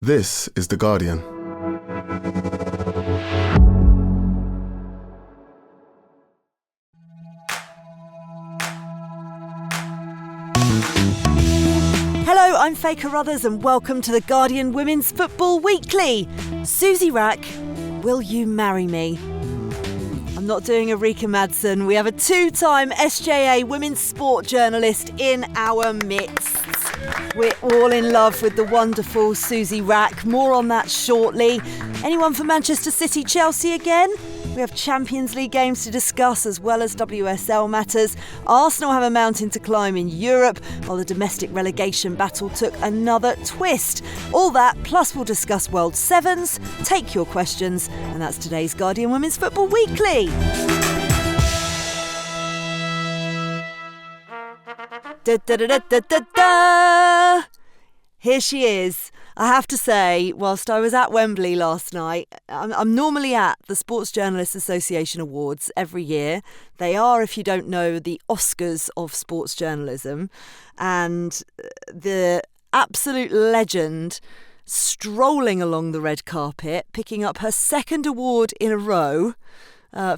This is The Guardian. Hello, I'm Faye Carruthers and welcome to The Guardian Women's Football Weekly. Suzy Wrack, will you marry me? I'm not doing Erika Madsen. We have a two-time SJA women's sport journalist in our midst. We're all in love with the wonderful Suzy Wrack. More on that shortly. Anyone for Manchester City, Chelsea again? We have Champions League games to discuss as well as WSL matters. Arsenal have a mountain to climb in Europe, while the domestic relegation battle took another twist. All that, plus we'll discuss World Sevens, take your questions, and that's today's Guardian Women's Football Weekly. Da, da, da, da, da, da, da. Here she is. I have to say, whilst I was at Wembley last night, I'm normally at the Sports Journalists Association Awards every year. They are, if you don't know, the Oscars of sports journalism. And the absolute legend strolling along the red carpet, picking up her second award in a row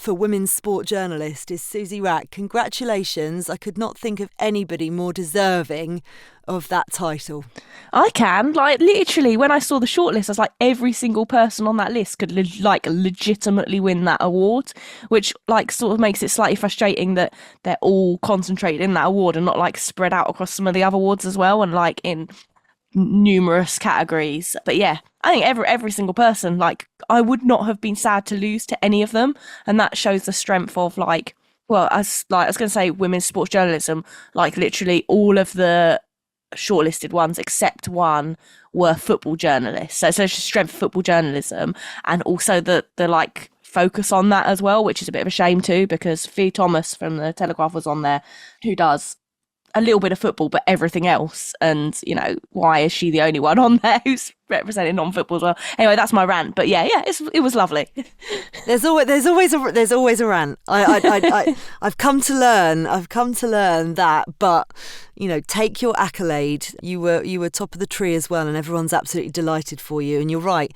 for Women's Sport Journalist is Suzy Wrack. Congratulations. I could not think of anybody more deserving of that title. I can. Literally, when I saw the shortlist, I was like, every single person on that list could legitimately win that award, which sort of makes it slightly frustrating that they're all concentrated in that award and not spread out across some of the other awards as well and in numerous categories. But yeah, I think every single person, I would not have been sad to lose to any of them, and that shows the strength of I was going to say women's sports journalism. Literally all of the shortlisted ones except one were football journalists, so it's a strength of football journalism, and also the focus on that as well, which is a bit of a shame too, because Fee Thomas from the Telegraph was on there, who does a little bit of football but everything else, and why is she the only one on there who's representing non-football as well? Anyway, that's my rant. But yeah, it was lovely. There's always a rant. I've come to learn that, but take your accolade. You were top of the tree as well, and everyone's absolutely delighted for you. And you're right,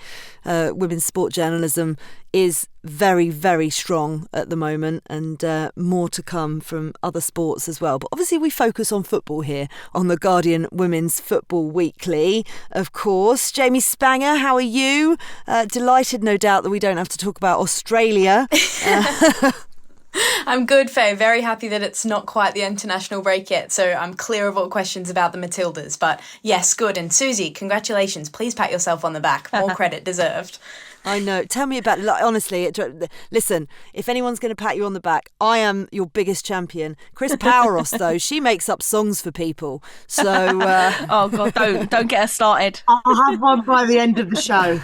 women's sport journalism is very, very strong at the moment, and more to come from other sports as well. But obviously we focus on football here on the Guardian Women's Football Weekly, of course. Jamie Spangher, how are you? Delighted, no doubt, that we don't have to talk about Australia. I'm good, Faye. Very happy that it's not quite the international break yet, so I'm clear of all questions about the Matildas. But yes, good. And Suzy, congratulations. Please pat yourself on the back. More credit deserved. I know. Tell me about it. Honestly, listen, if anyone's going to pat you on the back, I am your biggest champion. Chris Paouros, though, she makes up songs for people. So, oh God, don't get us started. I'll have one by the end of the show.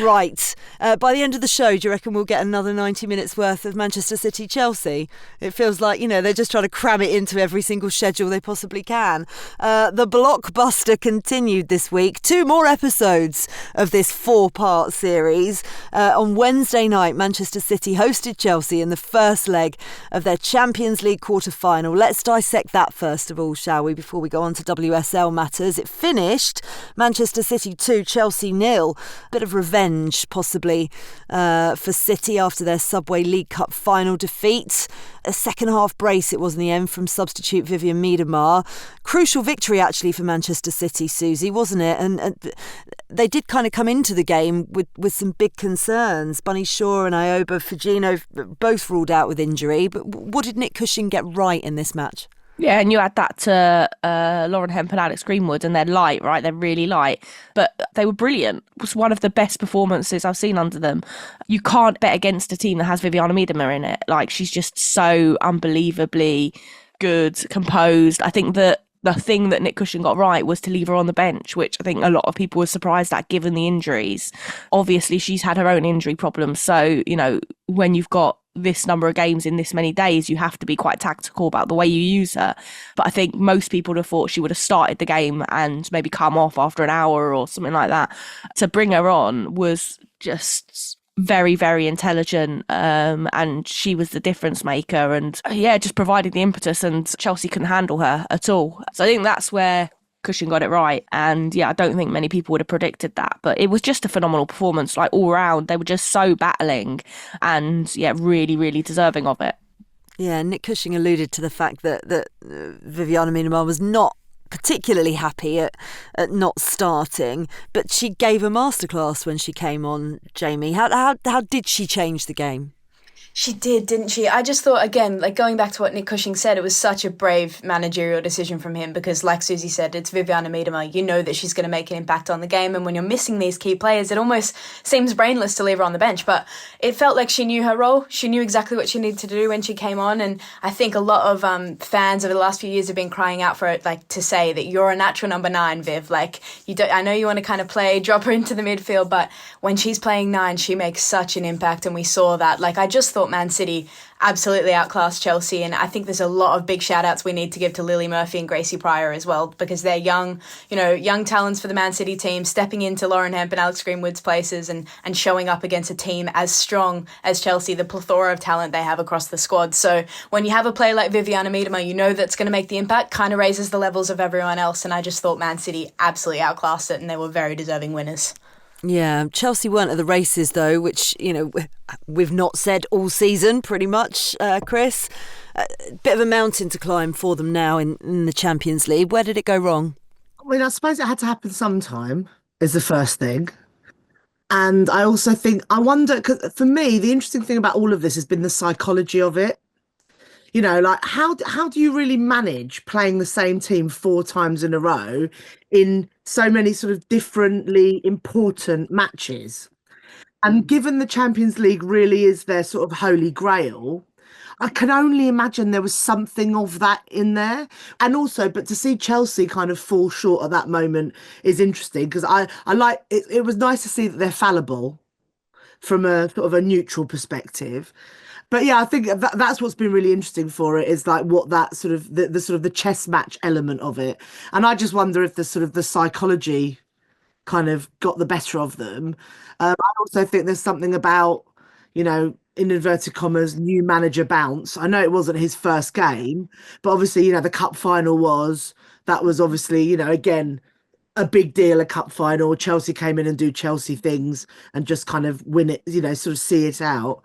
Right. By the end of the show, do you reckon we'll get another 90 minutes worth of Manchester City Chelsea? It feels like, they're just trying to cram it into every single schedule they possibly can. The blockbuster continued this week. 2 more episodes of this 4-part series. On Wednesday night, Manchester City hosted Chelsea in the first leg of their Champions League quarter-final. Let's dissect that first of all, shall we, before we go on to WSL matters. It finished Manchester City 2, Chelsea 0. Bit of revenge, possibly, for City after their Subway League Cup final defeat. A second-half brace it was in the end from substitute Vivianne Miedema. Crucial victory, actually, for Manchester City, Suzy, wasn't it? And they did kind of come into the game with some big concerns. Bunny Shaw and Ioba Fujino both ruled out with injury. But what did Nick Cushing get right in this match? Yeah, and you add that to Lauren Hemp and Alex Greenwood, and they're light, right? They're really light. But they were brilliant. It was one of the best performances I've seen under them. You can't bet against a team that has Vivianne Miedema in it. She's just so unbelievably good, composed. I think that the thing that Nick Cushing got right was to leave her on the bench, which I think a lot of people were surprised at given the injuries. Obviously, she's had her own injury problems. So, when you've got this number of games in this many days, you have to be quite tactical about the way you use her. But I think most people would have thought she would have started the game and maybe come off after an hour or something like that. To bring her on was just very, very intelligent, and she was the difference maker, and just provided the impetus, and Chelsea couldn't handle her at all. So I think that's where Cushing got it right. And yeah, I don't think many people would have predicted that. But it was just a phenomenal performance, like all round. They were just so battling and yeah, really, really deserving of it. Yeah, Nick Cushing alluded to the fact that Vivianne Miedema was not particularly happy at not starting, but she gave a masterclass when she came on, Jamie. How did she change the game? She did, didn't she? I just thought, again, like going back to what Nick Cushing said, it was such a brave managerial decision from him because, like Suzy said, it's Vivianne Miedema. You know that she's going to make an impact on the game, and when you're missing these key players, it almost seems brainless to leave her on the bench. But it felt like she knew her role. She knew exactly what she needed to do when she came on, and I think a lot of fans over the last few years have been crying out for it, like to say that you're a natural number 9, Viv. Like you don't. I know you want to kind of drop her into the midfield, but when she's playing 9, she makes such an impact, and we saw that. Like I just thought Man City absolutely outclassed Chelsea, and I think there's a lot of big shout outs we need to give to Lily Murphy and Gracie Pryor as well, because they're young talents for the Man City team, stepping into Lauren Hemp and Alex Greenwood's places and showing up against a team as strong as Chelsea, the plethora of talent they have across the squad. So when you have a player like Vivianne Miedema, you know that's going to make the impact, kind of raises the levels of everyone else, and I just thought Man City absolutely outclassed it, and they were very deserving winners. Yeah, Chelsea weren't at the races though, which, we've not said all season pretty much, Chris. Bit of a mountain to climb for them now in the Champions League. Where did it go wrong? I mean, I suppose it had to happen sometime, is the first thing. And I also think, I wonder, because for me, the interesting thing about all of this has been the psychology of it. Like how do you really manage playing the same team 4 times in a row in so many sort of differently important matches? And given the Champions League really is their sort of holy grail, I can only imagine there was something of that in there. And also, but to see Chelsea kind of fall short at that moment is interesting, because I like it. It was nice to see that they're fallible from a sort of a neutral perspective. But yeah, I think that's what's been really interesting for it, is like what that sort of the chess match element of it. And I just wonder if the sort of the psychology kind of got the better of them. I also think there's something about, in inverted commas, new manager bounce. I know it wasn't his first game, but obviously, the cup final that was obviously, again, a big deal, a cup final. Chelsea came in and do Chelsea things and just kind of win it, sort of see it out.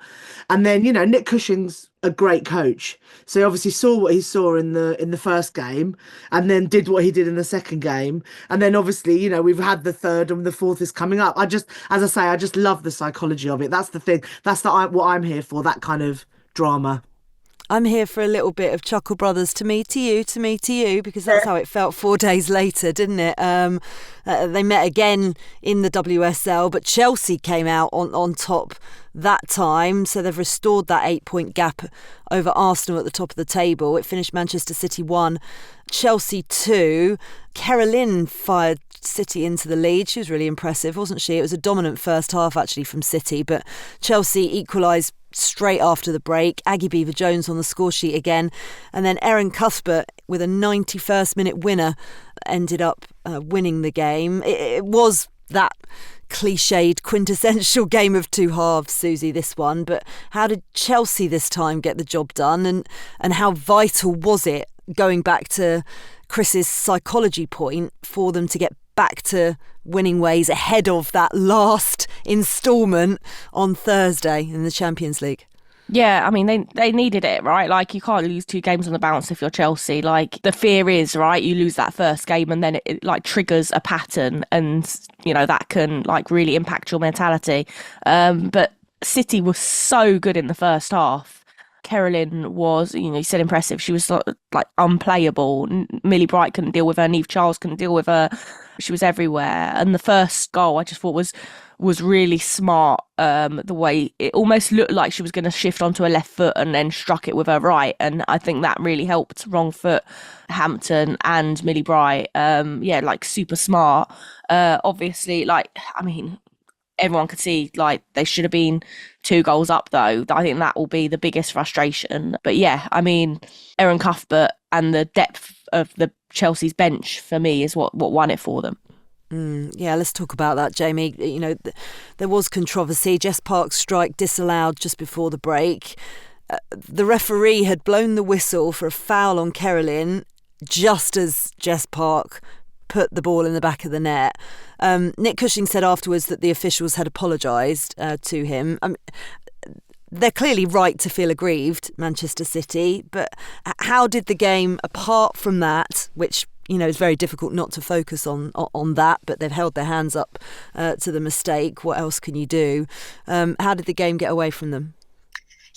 And then, Nick Cushing's a great coach. So he obviously saw what he saw in the first game and then did what he did in the second game. And then obviously, we've had the third and the fourth is coming up. I just love the psychology of it. That's the thing. That's what I'm here for, that kind of drama. I'm here for a little bit of Chuckle Brothers, to me, to you, because that's how it felt 4 days later, didn't it? They met again in the WSL, but Chelsea came out on top that time, so they've restored that 8-point gap over Arsenal at the top of the table. It finished Manchester City 1, Chelsea 2. Carolyn fired City into the lead. She was really impressive, wasn't she? It was a dominant first half actually from City, but Chelsea equalised straight after the break. Aggie Beever-Jones on the score sheet again, and then Erin Cuthbert with a 91st minute winner ended up winning the game. It was that cliched quintessential game of 2 halves, Suzy, this one, but how did Chelsea this time get the job done, and how vital was it, going back to Chris's psychology point, for them to get back to winning ways ahead of that last instalment on Thursday in the Champions League? Yeah, I mean, they needed it, right? Like, you can't lose 2 games on the bounce if you're Chelsea. Like, the fear is, right, you lose that first game and then it like triggers a pattern, and, that can like really impact your mentality. But City was so good in the first half. Carolyn was, you said impressive. She was like unplayable. Millie Bright couldn't deal with her. Niamh Charles couldn't deal with her. She was everywhere. And the first goal I just thought was really smart. The way it almost looked like she was going to shift onto her left foot and then struck it with her right. And I think that really helped wrong foot Hampton and Millie Bright. Like super smart. Obviously, everyone could see they should have been 2 goals up though. I think that will be the biggest frustration. But yeah, Erin Cuthbert and the depth of the Chelsea's bench for me is what won it for them. Yeah, let's talk about that, Jamie. There was controversy. Jess Park's strike disallowed just before the break. The referee had blown the whistle for a foul on Carolyn just as Jess Park put the ball in the back of the net. Nick Cushing said afterwards that the officials had apologised to him. They're clearly right to feel aggrieved, Manchester City, but how did the game, apart from that, which it's very difficult not to focus on that, but they've held their hands up to the mistake. What else can you do? How did the game get away from them?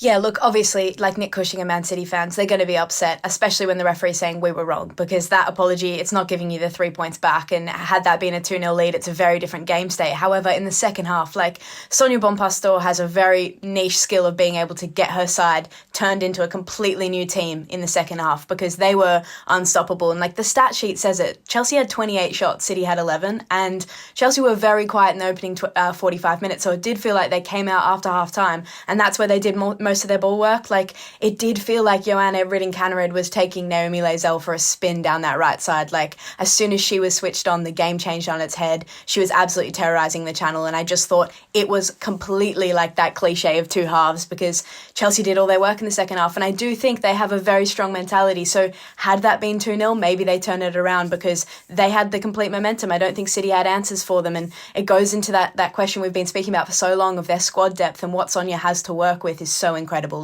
Yeah, look, obviously, like Nick Cushing and Man City fans, they're going to be upset, especially when the referee's saying we were wrong, because that apology, it's not giving you the 3 points back. And had that been a 2-0 lead, it's a very different game state. However, in the second half, Sonia Bonpastor has a very niche skill of being able to get her side turned into a completely new team in the second half, because they were unstoppable. And the stat sheet says it, Chelsea had 28 shots, City had 11, and Chelsea were very quiet in the opening 45 minutes. So it did feel like they came out after half time, and that's where they did most of their ball work. It did feel like Joanna Ridding-Kannerud was taking Naomi Lazell for a spin down that right side. As soon as she was switched on, the game changed on its head. She was absolutely terrorising the channel, and I just thought it was completely like that cliche of two halves, because Chelsea did all their work in the second half, and I do think they have a very strong mentality. So had that been 2-0, maybe they turn it around, because they had the complete momentum. I don't think City had answers for them, and it goes into that question we've been speaking about for so long of their squad depth, and what Sonia has to work with is so incredible.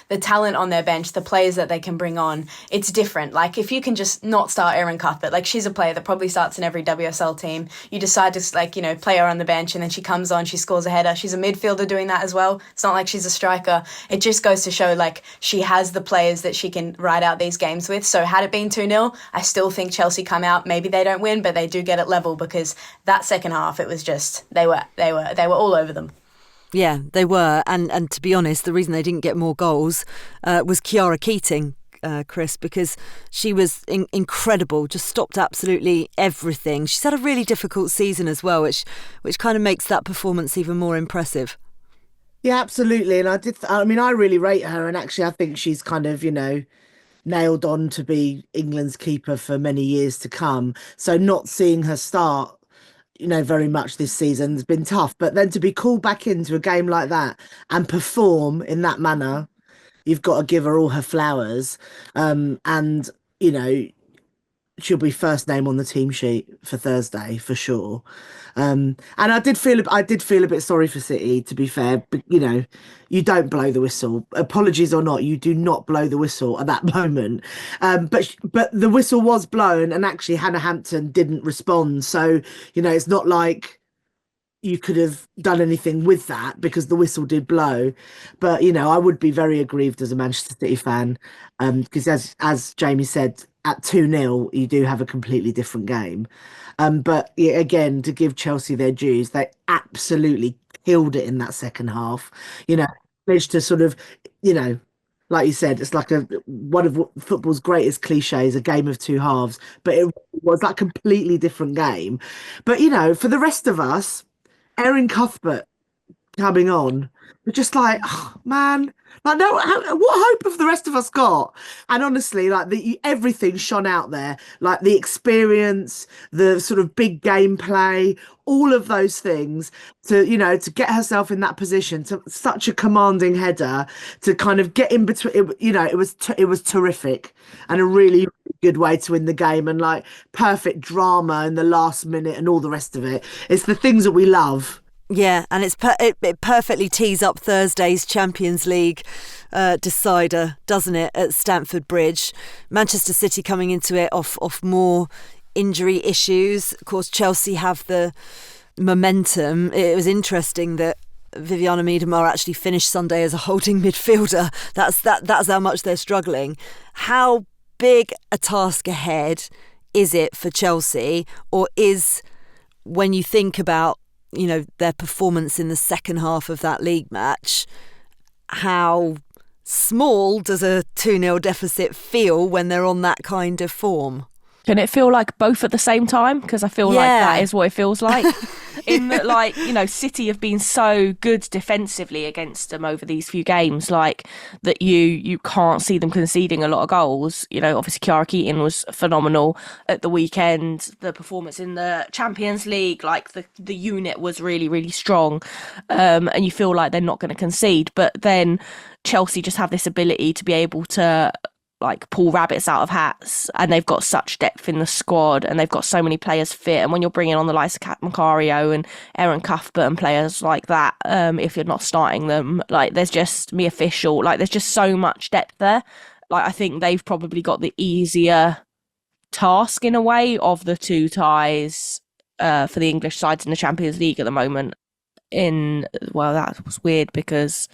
The talent on their bench, the players that they can bring on, it's different. If you can just not start Erin Cuthbert, she's a player that probably starts in every WSL team. You decide to play her on the bench, and then she comes on, she scores a header. She's a midfielder doing that as well. It's not like she's a striker. It just goes to show she has the players that she can ride out these games with. So had it been 2-0, I still think Chelsea come out. Maybe they don't win, but they do get it level, because that second half, it was just they were all over them. Yeah, they were. And to be honest, the reason they didn't get more goals was Chiara Keating, Chris, because she was incredible, just stopped absolutely everything. She's had a really difficult season as well, which kind of makes that performance even more impressive. Yeah, absolutely. And I really rate her. And actually, I think she's kind of, nailed on to be England's keeper for many years to come. So not seeing her start very much this season has been tough, but then to be called back into a game like that and perform in that manner, you've got to give her all her flowers. And she'll be first name on the team sheet for Thursday for sure. And I did feel a bit sorry for City, to be fair. But you don't blow the whistle. Apologies or not, you do not blow the whistle at that moment. But the whistle was blown, and actually Hannah Hampton didn't respond. So it's not like you could have done anything with that, because the whistle did blow. But I would be very aggrieved as a Manchester City fan, because as Jamie said, at 2-0 you do have a completely different game. But yeah, again, to give Chelsea their dues, they absolutely killed it in that second half. Managed to sort of, like you said, it's like one of football's greatest cliches, a game of two halves, but it was that completely different game. But for the rest of us, Erin Cuthbert coming on, we're just oh, man, no, what hope have the rest of us got? And honestly, everything shone out there, the experience, the sort of big gameplay, all of those things to get herself in that position, to such a commanding header, to kind of get in between. It was terrific, and a really good way to win the game, and perfect drama in the last minute and all the rest of it. It's the things that we love. Yeah, and it perfectly tees up Thursday's Champions League decider, doesn't it, at Stamford Bridge. Manchester City coming into it off more injury issues. Of course, Chelsea have the momentum. It was interesting that Vivianne Miedema actually finished Sunday as a holding midfielder. That's how much they're struggling. How big a task ahead is it for Chelsea, or is, when you think about their performance in the second half of that league match, how small does a 2-0 deficit feel when they're on that kind of form? Can it feel like both at the same time? Because I feel like that is what it feels like. In that, City have been so good defensively against them over these few games, that you can't see them conceding a lot of goals. Obviously Chiara Keating was phenomenal at the weekend. The performance in the Champions League, the unit was really, really strong. And you feel like they're not going to concede. But then Chelsea just have this ability to be able to like pull rabbits out of hats, and they've got such depth in the squad, and they've got so many players fit. And when you're bringing on the likes of Kat Macario and Erin Cuthbert and players like that, if you're not starting them, like there's just me official, like there's just so much depth there. Like I think they've probably got the easier task in a way of the two ties for the English sides in the Champions League at the moment. Well, that was weird because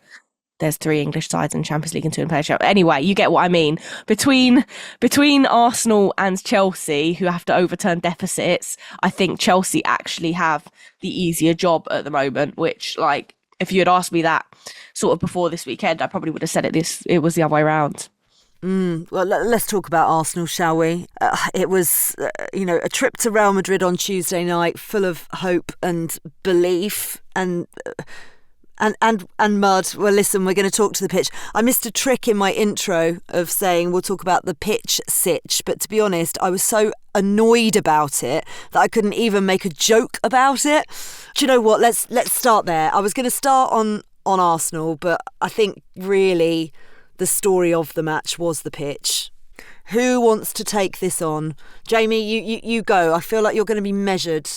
there's 3 English sides in Champions League and 2 in Playoff. Anyway, you get what I mean. Between Arsenal and Chelsea, who have to overturn deficits, I think Chelsea actually have the easier job at the moment, which, like, if you had asked me that sort of before this weekend, I probably would have said it was the other way around. Well, let's talk about Arsenal, shall we? It was, a trip to Real Madrid on Tuesday night, full of hope and belief and mud. Well, listen, we're going to talk to the pitch. I missed a trick in my intro of saying we'll talk about the pitch sitch, but to be honest, I was so annoyed about it that I couldn't even make a joke about it. Do you know what? Let's start there. I was going to start on Arsenal, but I think really the story of the match was the pitch. Who wants to take this on? Jamie, you go. I feel like you're going to be measured.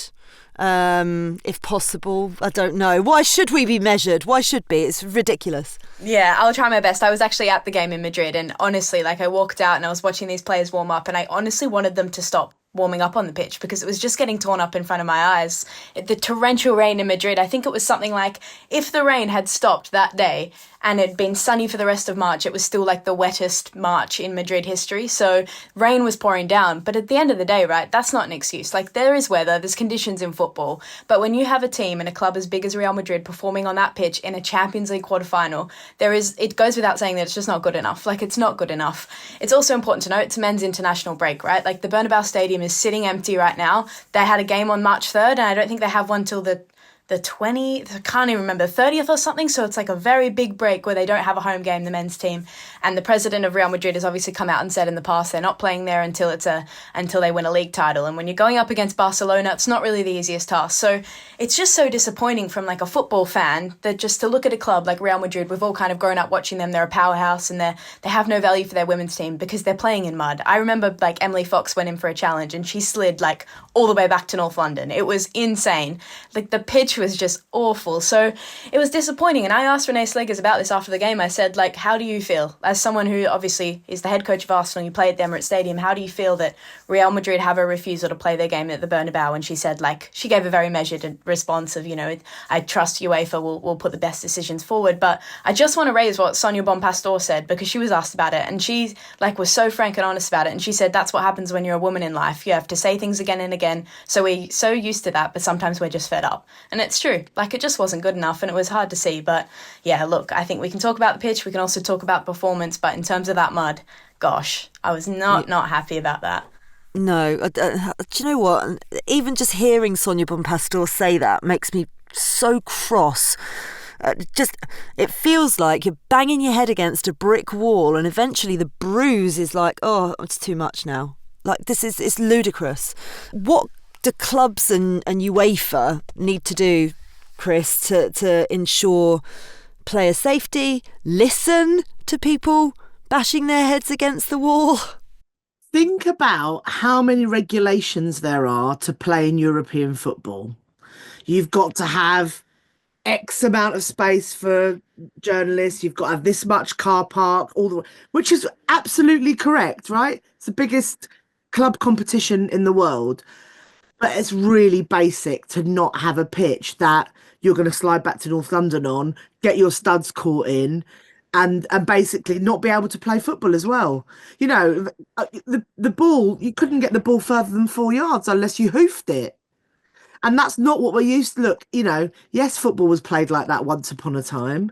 If possible, I don't know. Why should we be measured? Why should be? It's ridiculous. Yeah, I'll try my best. I was actually at the game in Madrid, and honestly, like I walked out and I was watching these players warm up, and I honestly wanted them to stop warming up on the pitch because it was just getting torn up in front of my eyes. The torrential rain in Madrid, I think it was something like if the rain had stopped that day and it had been sunny for the rest of March, it was still like the wettest March in Madrid history. So rain was pouring down. But at the end of the day, right, that's not an excuse. Like there is weather, there's conditions in football. But when you have a team and a club as big as Real Madrid performing on that pitch in a Champions League quarterfinal, it goes without saying that it's just not good enough. Like it's not good enough. It's also important to note it's men's international break, right? Like the Bernabeu Stadium is sitting empty right now. They had a game on March 3rd, and I don't think they have one till the 20th, I can't even remember, 30th or something. So it's like a very big break where they don't have a home game, the men's team. And the president of Real Madrid has obviously come out and said in the past they're not playing there until they win a league title. And when you're going up against Barcelona, it's not really the easiest task. So it's just so disappointing from like a football fan that just to look at a club like Real Madrid, we've all kind of grown up watching them. They're a powerhouse and they have no value for their women's team because they're playing in mud. I remember like Emily Fox went in for a challenge and she slid like all the way back to North London. It was insane. Like the pitch was just awful. So it was disappointing. And I asked Renee Sliggers about this after the game. I said, like, how do you feel? As someone who obviously is the head coach of Arsenal, you play at the Emirates Stadium, how do you feel that Real Madrid have a refusal to play their game at the Bernabeu? And she said, like, she gave a very measured response of, I trust UEFA will put the best decisions forward. But I just want to raise what Sonia Bonpastor said because she was asked about it and she like was so frank and honest about it. And she said, that's what happens when you're a woman in life. You have to say things again and again. So we're so used to that, but sometimes we're just fed up. And it's true. Like, it just wasn't good enough and it was hard to see. But yeah, look, I think we can talk about the pitch. We can also talk about performance. But in terms of that mud, gosh, I was not happy about that. No, do you know what? Even just hearing Sonia Bonpastor say that makes me so cross. It feels like you're banging your head against a brick wall and eventually the bruise is like, oh, it's too much now. Like, it's ludicrous. What do clubs and UEFA need to do, Chris, to ensure player safety, listen to people bashing their heads against the wall? Think about how many regulations there are to play in European football. You've got to have X amount of space for journalists. You've got to have this much car park, which is absolutely correct, right? It's the biggest club competition in the world. But it's really basic to not have a pitch that you're going to slide back to North London on, get your studs caught in, and basically not be able to play football as well. The ball, you couldn't get the ball further than 4 yards unless you hoofed it. And that's not what we're used to. Look, yes, football was played like that once upon a time,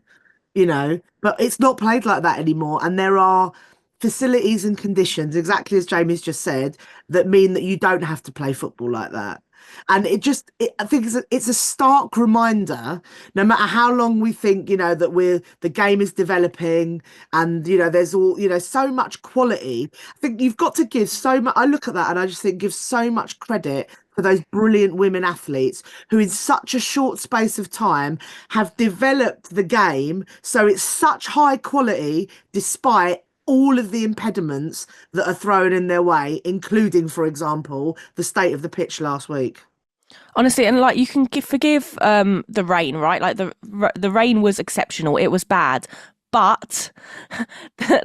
but it's not played like that anymore. And there are facilities and conditions, exactly as Jamie's just said, that mean that you don't have to play football like that. And I think it's a stark reminder, no matter how long we think, that the game is developing and, there's all, so much quality. I think you've got to give so much. I look at that and I just think give so much credit for those brilliant women athletes who in such a short space of time have developed the game. So it's such high quality despite all of the impediments that are thrown in their way, including, for example, the state of the pitch last week. Honestly, and like you can forgive the rain, right? Like the rain was exceptional. It was bad. But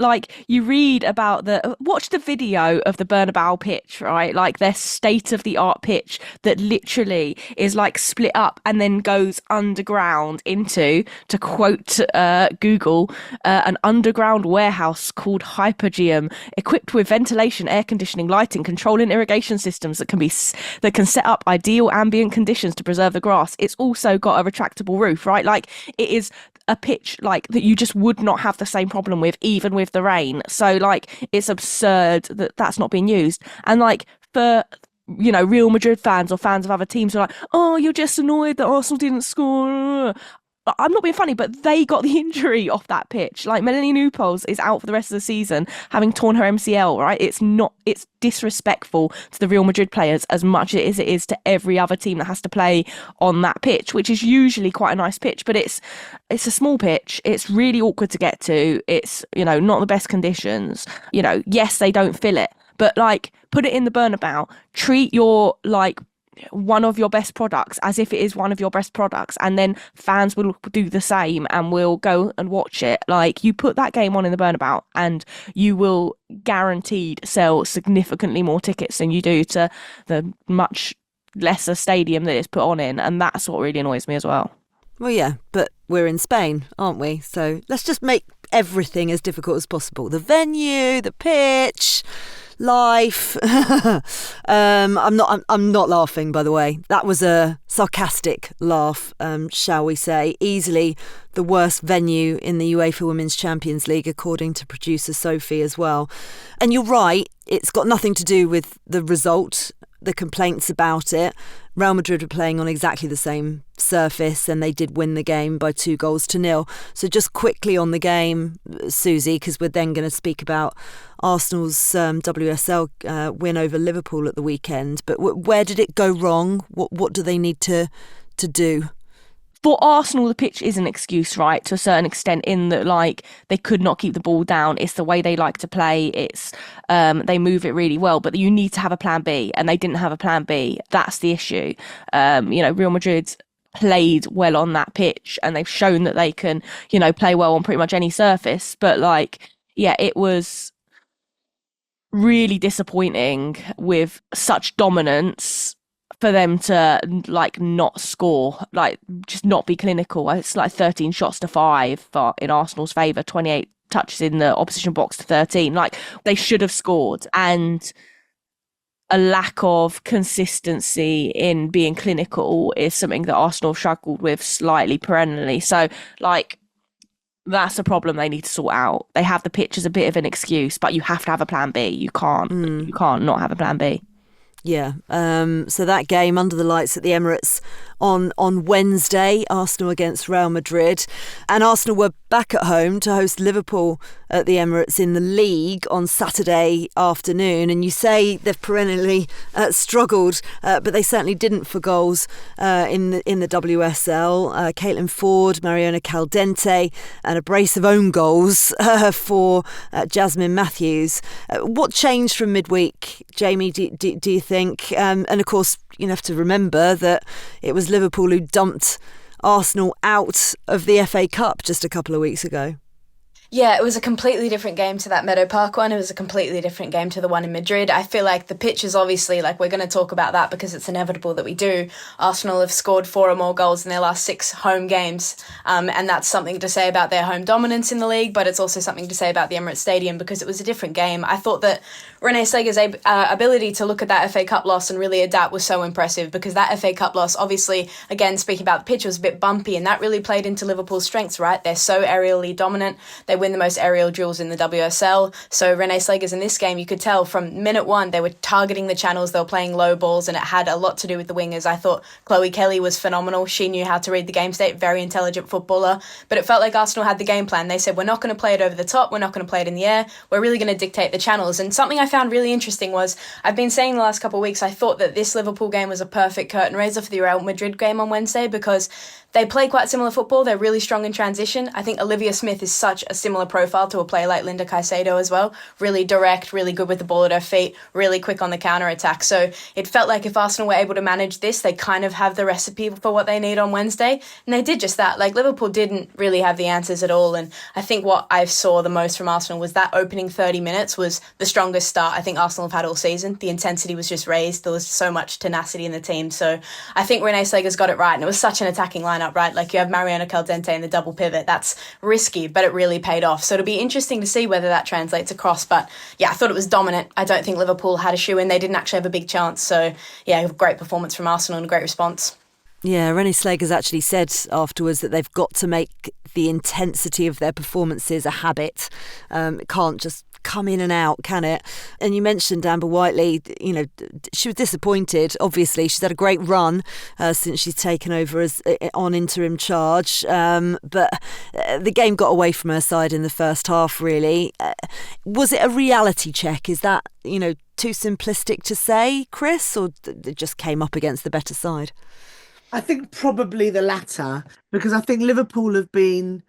like you read about watch the video of the Bernabeu pitch, right? Like their state of the art pitch that literally is like split up and then goes underground into, to quote Google, an underground warehouse called Hypergeum, equipped with ventilation, air conditioning, lighting, control and irrigation systems that can set up ideal ambient conditions to preserve the grass. It's also got a retractable roof, right? Like it is a pitch like that you just would not have the same problem with, even with the rain. So like it's absurd that that's not being used. And like for Real Madrid fans or fans of other teams who are like, oh, you're just annoyed that Arsenal didn't score. I'm not being funny, but they got the injury off that pitch. Like Melanie Newpolz is out for the rest of the season, having torn her MCL, right? It's disrespectful to the Real Madrid players as much as it is to every other team that has to play on that pitch, which is usually quite a nice pitch, but it's a small pitch. It's really awkward to get to. It's, not the best conditions. Yes, they don't fill it, but like put it in the Bernabeu, treat your like one of your best products as if it is one of your best products, and then fans will do the same and will go and watch it. Like you put that game on in the Bernabeu and you will guaranteed sell significantly more tickets than you do to the much lesser stadium that it's put on in, and that's what really annoys me as well. Well, yeah, but we're in Spain, aren't we? So let's just make everything as difficult as possible. The venue, the pitch, life. I'm not laughing, by the way. That was a sarcastic laugh, shall we say. Easily the worst venue in the UEFA Women's Champions League, according to producer Sophie as well. And you're right, it's got nothing to do with the result, the complaints about it. Real Madrid were playing on exactly the same surface and they did win the game by 2-0. So just quickly on the game, Suzy, because we're then going to speak about Arsenal's WSL win over Liverpool at the weekend. But where did it go wrong? What do they need to do? For Arsenal, the pitch is an excuse, right, to a certain extent, in that like they could not keep the ball down. It's the way they like to play. It's they move it really well, but you need to have a plan B, and they didn't have a plan B. That's the issue. Real Madrid played well on that pitch, and they've shown that they can, play well on pretty much any surface. But it was really disappointing with such dominance for them to not score, just not be clinical. It's 13 shots to 5 in Arsenal's favour, 28 touches in the opposition box to 13. They should have scored, and a lack of consistency in being clinical is something that Arsenal struggled with slightly perennially. So that's a problem they need to sort out. They have the pitch as a bit of an excuse, but you have to have a plan B. You can't not have a plan B. Yeah, so that game under the lights at the Emirates on Wednesday, Arsenal against Real Madrid. And Arsenal were back at home to host Liverpool at the Emirates in the league on Saturday afternoon. And you say they've perennially struggled, but they certainly didn't for goals in the WSL. Caitlin Ford, Mariona Caldente, and a brace of own goals for Jasmine Matthews. What changed from midweek, Jamie, do you think? And of course, you have to remember that it was Liverpool who dumped Arsenal out of the FA Cup just a couple of weeks ago. Yeah, it was a completely different game to that Meadow Park one. It was a completely different game to the one in Madrid. I feel like the pitch is obviously, we're going to talk about that because it's inevitable that we do. Arsenal have scored 4 or more goals in their last 6 home games. And that's something to say about their home dominance in the league, but it's also something to say about the Emirates Stadium because it was a different game. I thought that Renee Slager's ability to look at that FA Cup loss and really adapt was so impressive because that FA Cup loss, obviously, again, speaking about the pitch, was a bit bumpy, and that really played into Liverpool's strengths, right? They're so aerially dominant. They win the most aerial duels in the WSL. So Renee Slager's in this game, you could tell from minute 1, they were targeting the channels, they were playing low balls, and it had a lot to do with the wingers. I thought Chloe Kelly was phenomenal. She knew how to read the game state, very intelligent footballer. But it felt like Arsenal had the game plan. They said, we're not going to play it over the top, we're not going to play it in the air, we're really going to dictate the channels. And something I found really interesting was, I've been saying the last couple of weeks, I thought that this Liverpool game was a perfect curtain raiser for the Real Madrid game on Wednesday because they play quite similar football. They're really strong in transition. I think Olivia Smith is such a similar profile to a player like Linda Caicedo as well. Really direct, really good with the ball at her feet, really quick on the counter-attack. So it felt like if Arsenal were able to manage this, they kind of have the recipe for what they need on Wednesday. And they did just that. Like, Liverpool didn't really have the answers at all. And I think what I saw the most from Arsenal was that opening 30 minutes was the strongest start I think Arsenal have had all season. The intensity was just raised. There was so much tenacity in the team. So I think Renee Slager's got it right. And it was such an attacking lineup, right? Like, you have Mariano Caldente in the double pivot. That's risky, but it really paid off. So it'll be interesting to see whether that translates across. But yeah, I thought it was dominant. I don't think Liverpool had a shoe in. They didn't actually have a big chance. So yeah, great performance from Arsenal and a great response. Yeah, Renée Slager's actually said afterwards that they've got to make the intensity of their performances a habit. It can't just come in and out, can it? And you mentioned Amber Whiteley, you know, she was disappointed. Obviously, she's had a great run since she's taken over as on interim charge. But the game got away from her side in the first half, really. Was it a reality check? Is that, you know, too simplistic to say, Chris, or it just came up against the better side? I think probably the latter, because I think Liverpool have been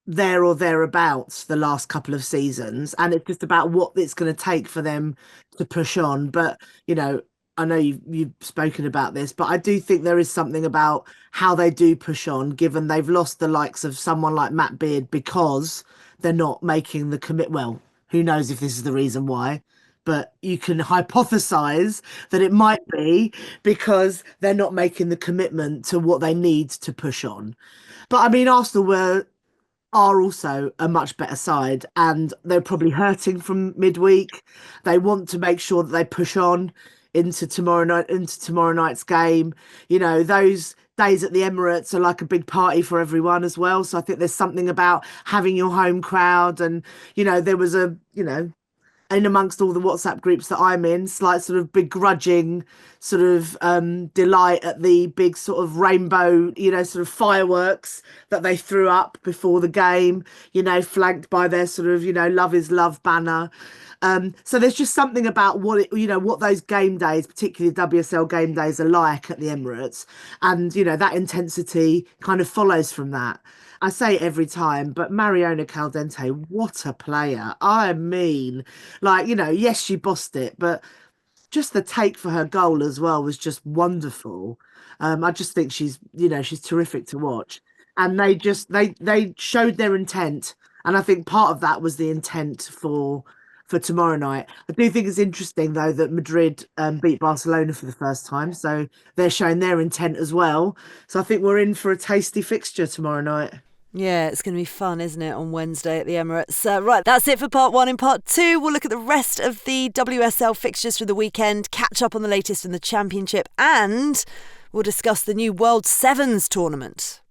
there or thereabouts the last couple of seasons, and it's just about what it's going to take for them to push on. But, you know, I know you've spoken about this, but I do think there is something about how they do push on, given they've lost the likes of someone like Matt Beard because they're not making the commit. Well, who knows if this is the reason why, but you can hypothesize that it might be because they're not making the commitment to what they need to push on. But I mean, Arsenal are also a much better side, and they're probably hurting from midweek. They want to make sure that they push on into tomorrow night's game. You know, those days at the Emirates are like a big party for everyone as well. So I think there's something about having your home crowd, and, you know, there was in amongst all the WhatsApp groups that I'm in, slight sort of begrudging sort of delight at the big sort of rainbow, you know, sort of fireworks that they threw up before the game, you know, flanked by their sort of, you know, love is love banner. So there's just something about what those game days, particularly WSL game days, are like at the Emirates. And, you know, that intensity kind of follows from that. I say it every time, but Mariona Caldente, what a player. I mean, like, you know, yes, she bossed it, but just the take for her goal as well was just wonderful. I just think she's terrific to watch. And they showed their intent. And I think part of that was the intent for tomorrow night. I do think it's interesting, though, that Madrid beat Barcelona for the first time. So they're showing their intent as well. So I think we're in for a tasty fixture tomorrow night. Yeah, it's going to be fun, isn't it, on Wednesday at the Emirates. Right, that's it for part one. In part two, we'll look at the rest of the WSL fixtures for the weekend, catch up on the latest in the Championship, and we'll discuss the new World Sevens tournament.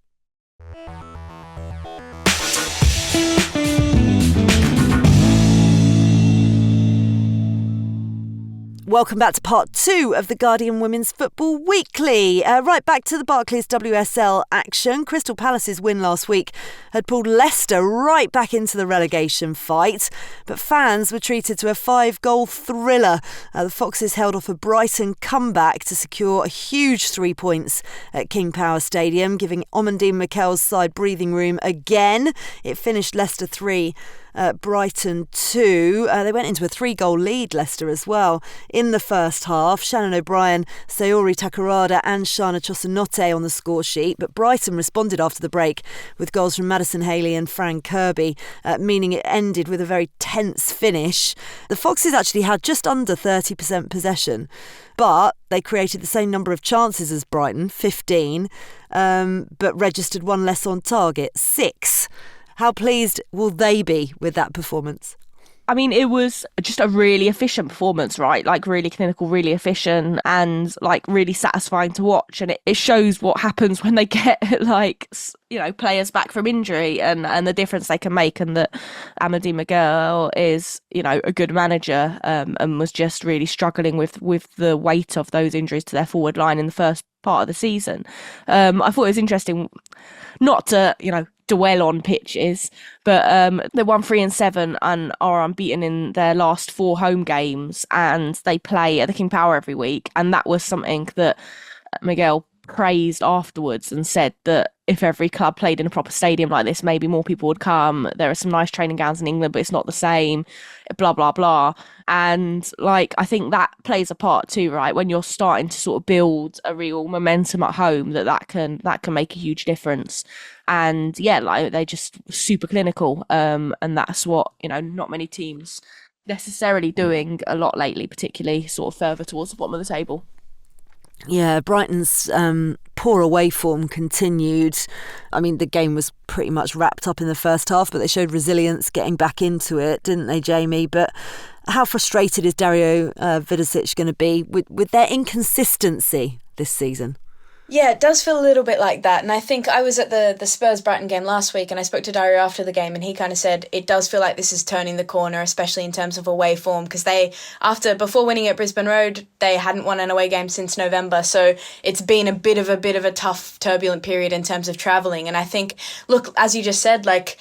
Welcome back to part two of the Guardian Women's Football Weekly. Right back to the Barclays WSL action. Crystal Palace's win last week had pulled Leicester right back into the relegation fight, but fans were treated to a 5-goal thriller. The Foxes held off a Brighton comeback to secure a huge 3 points at King Power Stadium, giving Amandine Mikel's side breathing room again. It finished Leicester 3. Brighton 2. They went into a 3-goal lead, Leicester, as well. In the first half, Shannon O'Brien, Sayori Takarada and Shana Chosanote on the score sheet, but Brighton responded after the break with goals from Madison Haley and Fran Kirby, meaning it ended with a very tense finish. The Foxes actually had just under 30% possession, but they created the same number of chances as Brighton, 15, but registered one less on target, 6. How pleased will they be with that performance? I mean, it was just a really efficient performance, right? Like, really clinical, really efficient, and like really satisfying to watch. And it shows what happens when they get, like, you know, players back from injury and the difference they can make. And that Amandine Miguel is, you know, a good manager, and was just really struggling with the weight of those injuries to their forward line in the first part of the season. I thought it was interesting, not to, you know, dwell on pitches, but they won 3 and 7 and are unbeaten in their last 4 home games, and they play at the King Power every week. And that was something that Miguel praised afterwards and said that if every club played in a proper stadium like this, maybe more people would come. There are some nice training grounds in England, but it's not the same, blah, blah, blah. And like, I think that plays a part too, right? When you're starting to sort of build a real momentum at home, that can make a huge difference. And yeah, like they just super clinical. And that's what, not many teams necessarily doing a lot lately, particularly sort of further towards the bottom of the table. Yeah, Brighton's poor away form continued. I mean, the game was pretty much wrapped up in the first half, but they showed resilience getting back into it, didn't they, Jamie? But how frustrated is Dario Vidicic going to be with their inconsistency this season? Yeah, it does feel a little bit like that. And I think I was at the Spurs-Brighton game last week and I spoke to Dario after the game and he kind of said it does feel like this is turning the corner, especially in terms of away form, because before winning at Brisbane Road, they hadn't won an away game since November. So it's been a bit of a tough, turbulent period in terms of travelling. And I think, look, as you just said, like,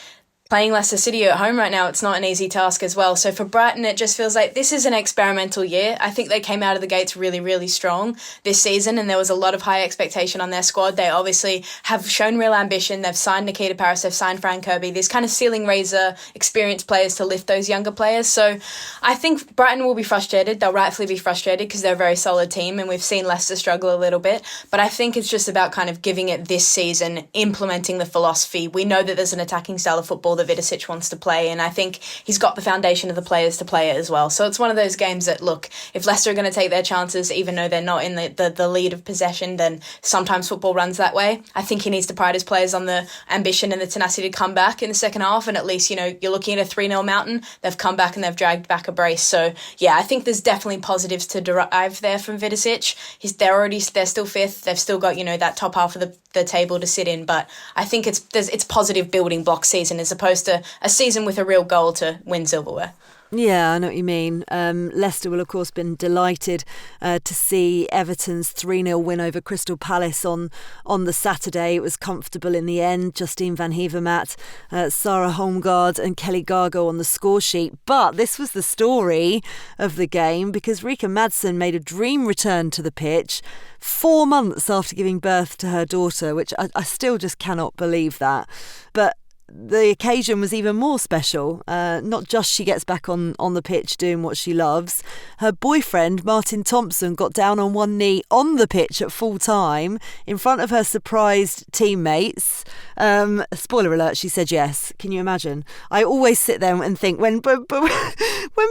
playing Leicester City at home right now, it's not an easy task as well. So for Brighton, it just feels like this is an experimental year. I think they came out of the gates really, really strong this season, and there was a lot of high expectation on their squad. They obviously have shown real ambition. They've signed Nikita Paris, they've signed Fran Kirby, these kind of ceiling raiser experienced players to lift those younger players. So I think Brighton will be frustrated. They'll rightfully be frustrated because they're a very solid team, and we've seen Leicester struggle a little bit. But I think it's just about kind of giving it this season, implementing the philosophy. We know that there's an attacking style of football that Vidicic wants to play, and I think he's got the foundation of the players to play it as well. So it's one of those games that, look, if Leicester are going to take their chances, even though they're not in the lead of possession, then sometimes football runs that way. I think he needs to pride his players on the ambition and the tenacity to come back in the second half, and at least, you're looking at a 3-0 mountain. They've come back and they've dragged back a brace. So, yeah, I think there's definitely positives to derive there from Vidicic. They're still fifth. They've still got, that top half of the table to sit in, but I think it's positive building block season as opposed to a season with a real goal to win silverware. Yeah, I know what you mean. Leicester will, of course, been delighted to see Everton's 3-0 win over Crystal Palace on the Saturday. It was comfortable in the end. Justine van Hevermaet, Sarah Holmgaard and Kelly Gargo on the score sheet. But this was the story of the game because Rika Madsen made a dream return to the pitch 4 months after giving birth to her daughter, which I still just cannot believe that. But the occasion was even more special. Not just she gets back on the pitch doing what she loves. Her boyfriend, Martin Thompson, got down on one knee on the pitch at full time in front of her surprised teammates. Spoiler alert, she said yes. Can you imagine? I always sit there and think, when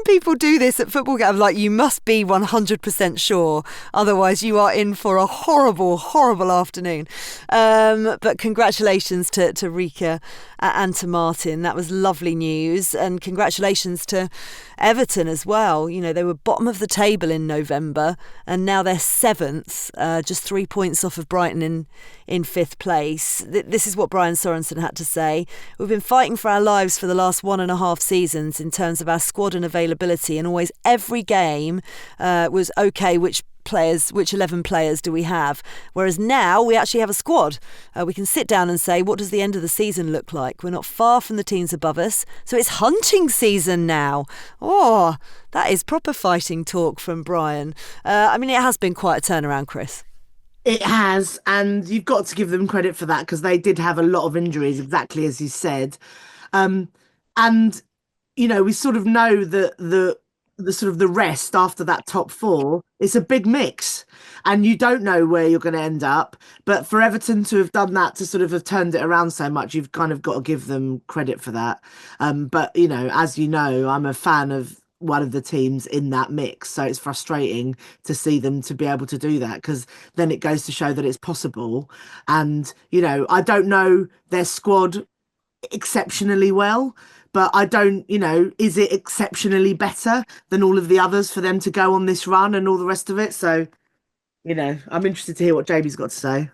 people do this at football games, like, you must be 100% sure. Otherwise, you are in for a horrible, horrible afternoon. But congratulations to Rika and to Martin. That was lovely news, and congratulations to Everton as well. They were bottom of the table in November and now they're 7th, just 3 points off of Brighton in 5th place. This is what Brian Sorensen had to say. We've been fighting for our lives for the last 1.5 seasons in terms of our squad and availability, and always every game was okay, which 11 players do we have? Whereas now we actually have a squad. We can sit down and say, what does the end of the season look like? We're not far from the teams above us. So it's hunting season now. Oh, that is proper fighting talk from Brian. It has been quite a turnaround, Chris. It has, and you've got to give them credit for that because they did have a lot of injuries, exactly as you said. We sort of know that the rest after that top 4, it's a big mix and you don't know where you're going to end up. But for Everton to have done that, to sort of have turned it around so much, you've kind of got to give them credit for that. But as you know, I'm a fan of one of the teams in that mix, so it's frustrating to see them to be able to do that, because then it goes to show that it's possible. And I don't know their squad exceptionally well, but I don't, is it exceptionally better than all of the others for them to go on this run and all the rest of it? So, I'm interested to hear what Jamie's got to say.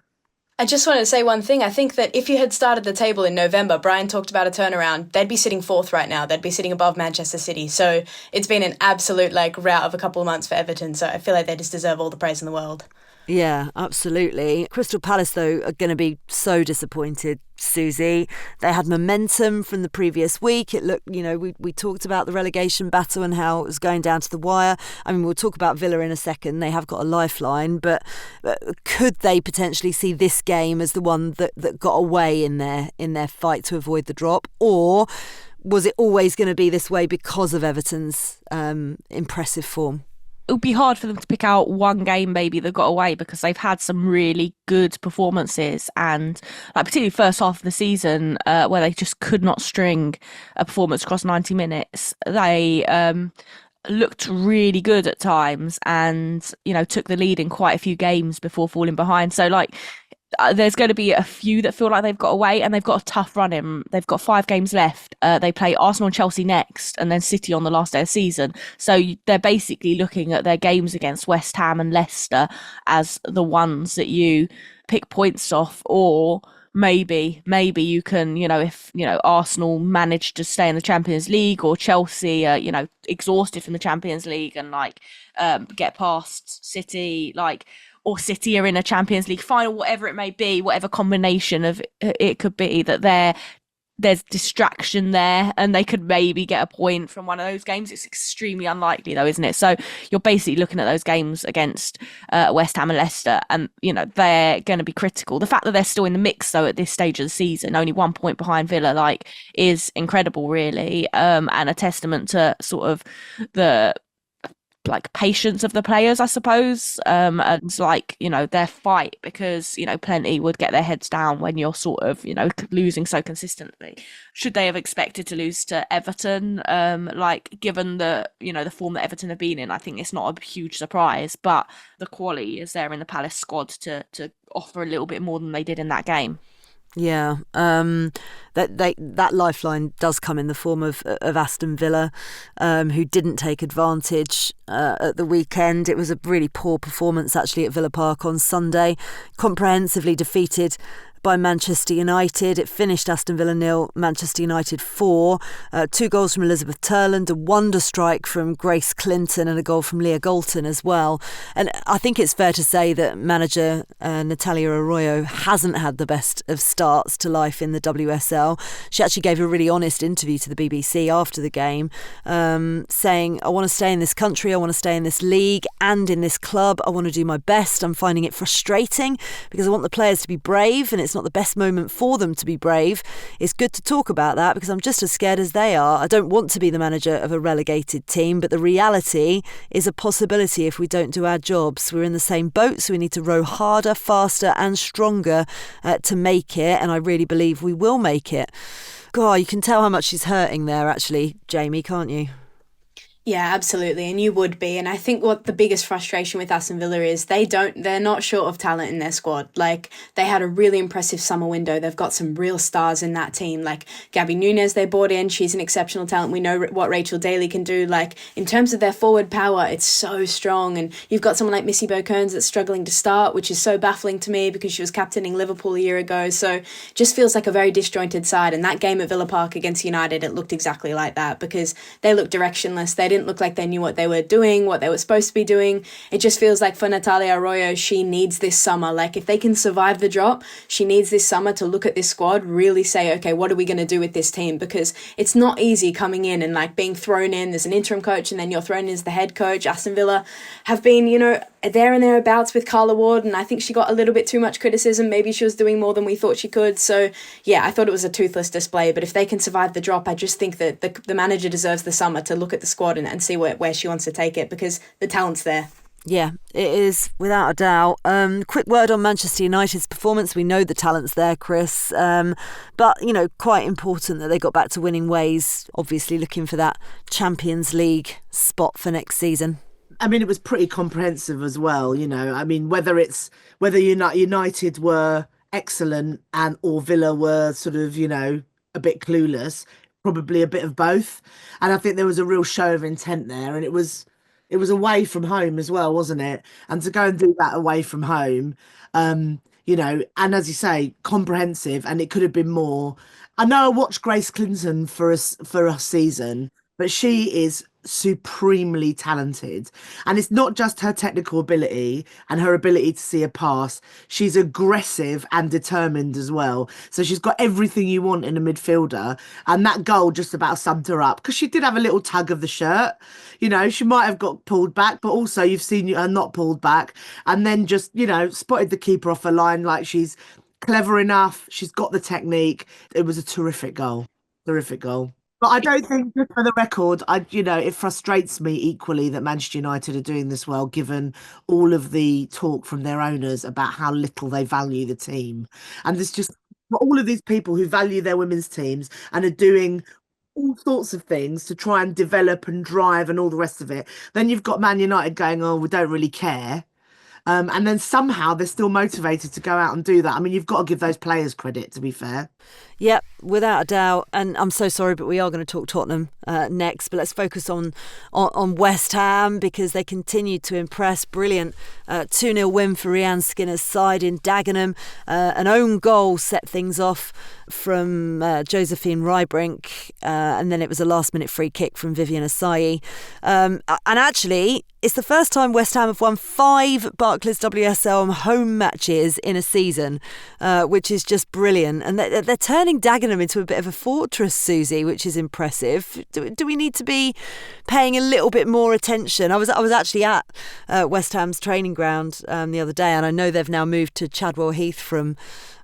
I just wanted to say one thing. I think that if you had started the table in November, Brian talked about a turnaround, they'd be sitting 4th right now. They'd be sitting above Manchester City. So it's been an absolute rout of a couple of months for Everton. So I feel like they just deserve all the praise in the world. Yeah, absolutely. Crystal Palace, though, are going to be so disappointed, Susie. They had momentum from the previous week. It looked, we talked about the relegation battle and how it was going down to the wire. I mean, we'll talk about Villa in a second. They have got a lifeline, but could they potentially see this game as the one that got away in their fight to avoid the drop? Or was it always going to be this way because of Everton's impressive form? It would be hard for them to pick out one game maybe that got away, because they've had some really good performances, and like particularly first half of the season where they just could not string a performance across 90 minutes. They looked really good at times and took the lead in quite a few games before falling behind. So there's going to be a few that feel like they've got away, and they've got a tough run in. They've got 5 games left. They play Arsenal and Chelsea next, and then City on the last day of the season. So they're basically looking at their games against West Ham and Leicester as the ones that you pick points off, or maybe you can, if Arsenal manage to stay in the Champions League, or Chelsea exhausted from the Champions League and get past City, or City are in a Champions League final, whatever it may be, whatever combination of it could be, that there's distraction there and they could maybe get a point from one of those games. It's extremely unlikely though, isn't it? So you're basically looking at those games against West Ham and Leicester, and they're going to be critical. The fact that they're still in the mix though at this stage of the season, only 1 point behind Villa, is incredible really, and a testament to sort of the patience of the players, I suppose, and their fight, because plenty would get their heads down when you're sort of losing so consistently. Should they have expected to lose to Everton? Given the form that Everton have been in, I think it's not a huge surprise, but the quality is there in the Palace squad to offer a little bit more than they did in that game. Yeah, that lifeline does come in the form of Aston Villa, who didn't take advantage at the weekend. It was a really poor performance actually at Villa Park on Sunday, comprehensively defeated by Manchester United. It finished Aston Villa 0, Manchester United 4. 2 goals from Elizabeth Turland, a wonder strike from Grace Clinton, and a goal from Leah Galton as well. And I think it's fair to say that manager Natalia Arroyo hasn't had the best of starts to life in the WSL. She actually gave a really honest interview to the BBC after the game, saying, I want to stay in this country, I want to stay in this league and in this club. I want to do my best. I'm finding it frustrating because I want the players to be brave, and it's not the best moment for them to be brave. It's good to talk about that because I'm just as scared as they are. I don't want to be the manager of a relegated team, but the reality is a possibility if we don't do our jobs. We're in the same boat, so we need to row harder, faster and stronger to make it, and I really believe we will make it. God, you can tell how much she's hurting there actually, Jamie, can't you? Yeah, absolutely. And you would be. And I think what the biggest frustration with Aston Villa is they're not short of talent in their squad. They had a really impressive summer window. They've got some real stars in that team. Gabby Nunes they brought in. She's an exceptional talent. We know what Rachel Daly can do. In terms of their forward power, it's so strong. And you've got someone like Missy Bow-Kearns that's struggling to start, which is so baffling to me because she was captaining Liverpool a year ago. So just feels like a very disjointed side. And that game at Villa Park against United, it looked exactly like that because they looked directionless. They didn't look like they knew what they were doing, what they were supposed to be doing. It just feels like for Natalia Arroyo, she needs this summer. If they can survive the drop, she needs this summer to look at this squad, really say, okay, what are we going to do with this team? Because it's not easy coming in and being thrown in. There's an interim coach and then you're thrown in as the head coach. Aston Villa have been, there and thereabouts with Carla Ward, and I think she got a little bit too much criticism. Maybe she was doing more than we thought she could. So yeah, I thought it was a toothless display, but if they can survive the drop, I just think that the manager deserves the summer to look at the squad and see where she wants to take it because the talent's there. Yeah, it is, without a doubt. Quick word on Manchester United's performance. We know the talent's there, Chris. But, quite important that they got back to winning ways, obviously looking for that Champions League spot for next season. I mean, it was pretty comprehensive as well, I mean, whether United were excellent or Villa were sort of, a bit clueless, probably a bit of both. And I think there was a real show of intent there, and it was away from home as well, wasn't it? And to go and do that away from home, and as you say, comprehensive, and it could have been more. I know I watched Grace Clinton for a season, but she is supremely talented. And it's not just her technical ability and her ability to see a pass. She's aggressive and determined as well. So she's got everything you want in a midfielder. And that goal just about summed her up because she did have a little tug of the shirt. You know, she might have got pulled back, but also you've seen her not pulled back and then just, you know, spotted the keeper off her line like she's clever enough. She's got the technique. It was a terrific goal. Terrific goal. But I don't think, just for the record, it frustrates me equally that Manchester United are doing this well, given all of the talk from their owners about how little they value the team. And there's just all of these people who value their women's teams and are doing all sorts of things to try and develop and drive and all the rest of it. Then you've got Man United going, oh, we don't really care. And then somehow they're still motivated to go out and do that. I mean, you've got to give those players credit, to be fair. Yep, without a doubt. And I'm so sorry, but we are going to talk Tottenham next. But let's focus on West Ham because they continue to impress. Brilliant 2-0 win for Rhian Skinner's side in Dagenham. An own goal set things off from Josephine Rybrink. And then it was a last-minute free kick from Vivianne Miedema. And actually, it's the first time West Ham have won 5 Barclays WSL home matches in a season, which is just brilliant. And they're turning Dagenham into a bit of a fortress, Suzy, which is impressive. Do we need to be paying a little bit more attention? I was actually at West Ham's training ground the other day, and I know they've now moved to Chadwell Heath from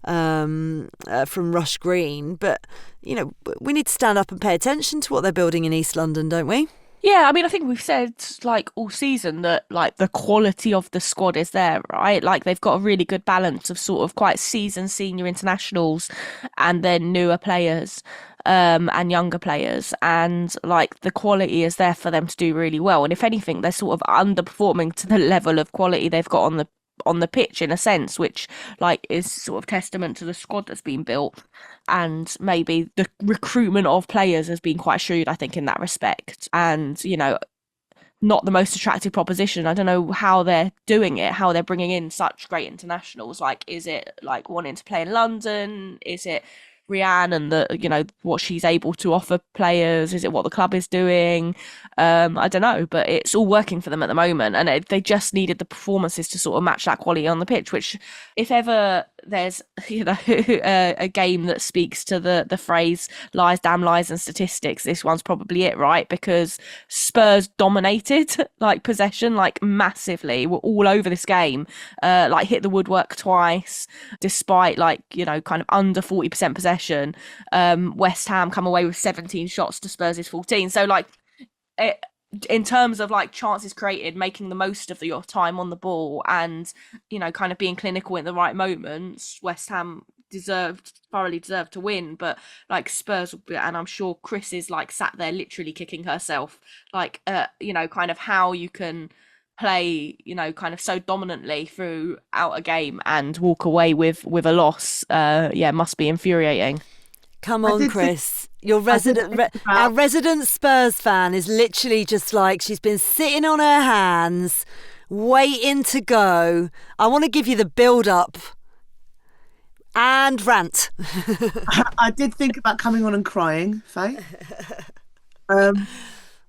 Rush Green. But you know, we need to stand up and pay attention to what they're building in East London, don't we? Yeah, I mean, I think we've said like all season that like the quality of the squad is there, right? Like they've got a really good balance of sort of quite seasoned senior internationals and then newer players and younger players. And like the quality is there for them to do really well. And if anything, they're sort of underperforming to the level of quality they've got on the pitch in a sense, which like is sort of testament to the squad that's been built, and maybe the recruitment of players has been quite shrewd, I think, in that respect. And you know, not the most attractive proposition. I don't know how they're doing it, how they're bringing in such great internationals. Like, is it like wanting to play in London? Is it Rhian and the, you know, what she's able to offer players? Is it what the club is doing? I don't know, but it's all working for them at the moment, and they just needed the performances to sort of match that quality on the pitch. Which, if ever there's a game that speaks to the phrase "lies, damn lies, and statistics," this one's probably it, right? Because Spurs dominated like possession, like massively. We're all over this game, like hit the woodwork twice, despite like kind of under 40% possession. West Ham come away with 17 shots to Spurs' 14. So like, in terms of like chances created, making the most of your time on the ball, and kind of being clinical in the right moments, West Ham thoroughly deserved to win. But like Spurs, and I'm sure Chris is like sat there literally kicking herself, like kind of how you can play kind of so dominantly throughout a game and walk away with a loss. Must be infuriating. Come on, Chris. Your our resident Spurs fan is literally just like, she's been sitting on her hands, waiting to go. I want to give you the build-up and rant. I did think about coming on and crying, Faye.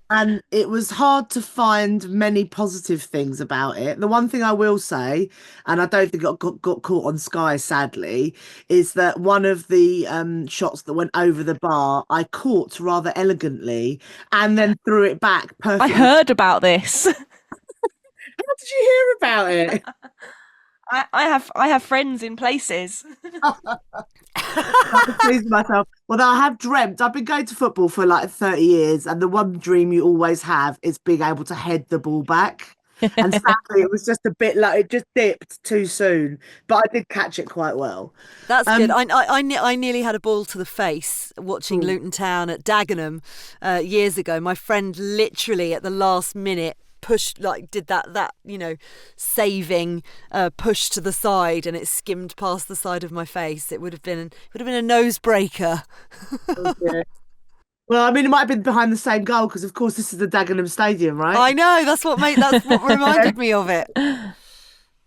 And it was hard to find many positive things about it. The one thing I will say, and I don't think it got caught on Sky, sadly, is that one of the shots that went over the bar, I caught rather elegantly and then threw it back perfectly. I heard about this. How did you hear about it? I have friends in places. I pleased myself. Well, I have dreamt. I've been going to football for like 30 years, and the one dream you always have is being able to head the ball back. And sadly, it was just a bit like it just dipped too soon, but I did catch it quite well. That's good. I nearly had a ball to the face watching Luton Town at Dagenham years ago. My friend literally at the last minute did that saving push to the side, and it skimmed past the side of my face. It would have been a nose breaker. Okay. Well, I mean, it might have been behind the same goal because, of course, this is the Dagenham Stadium, right? I know, that's what reminded me of it.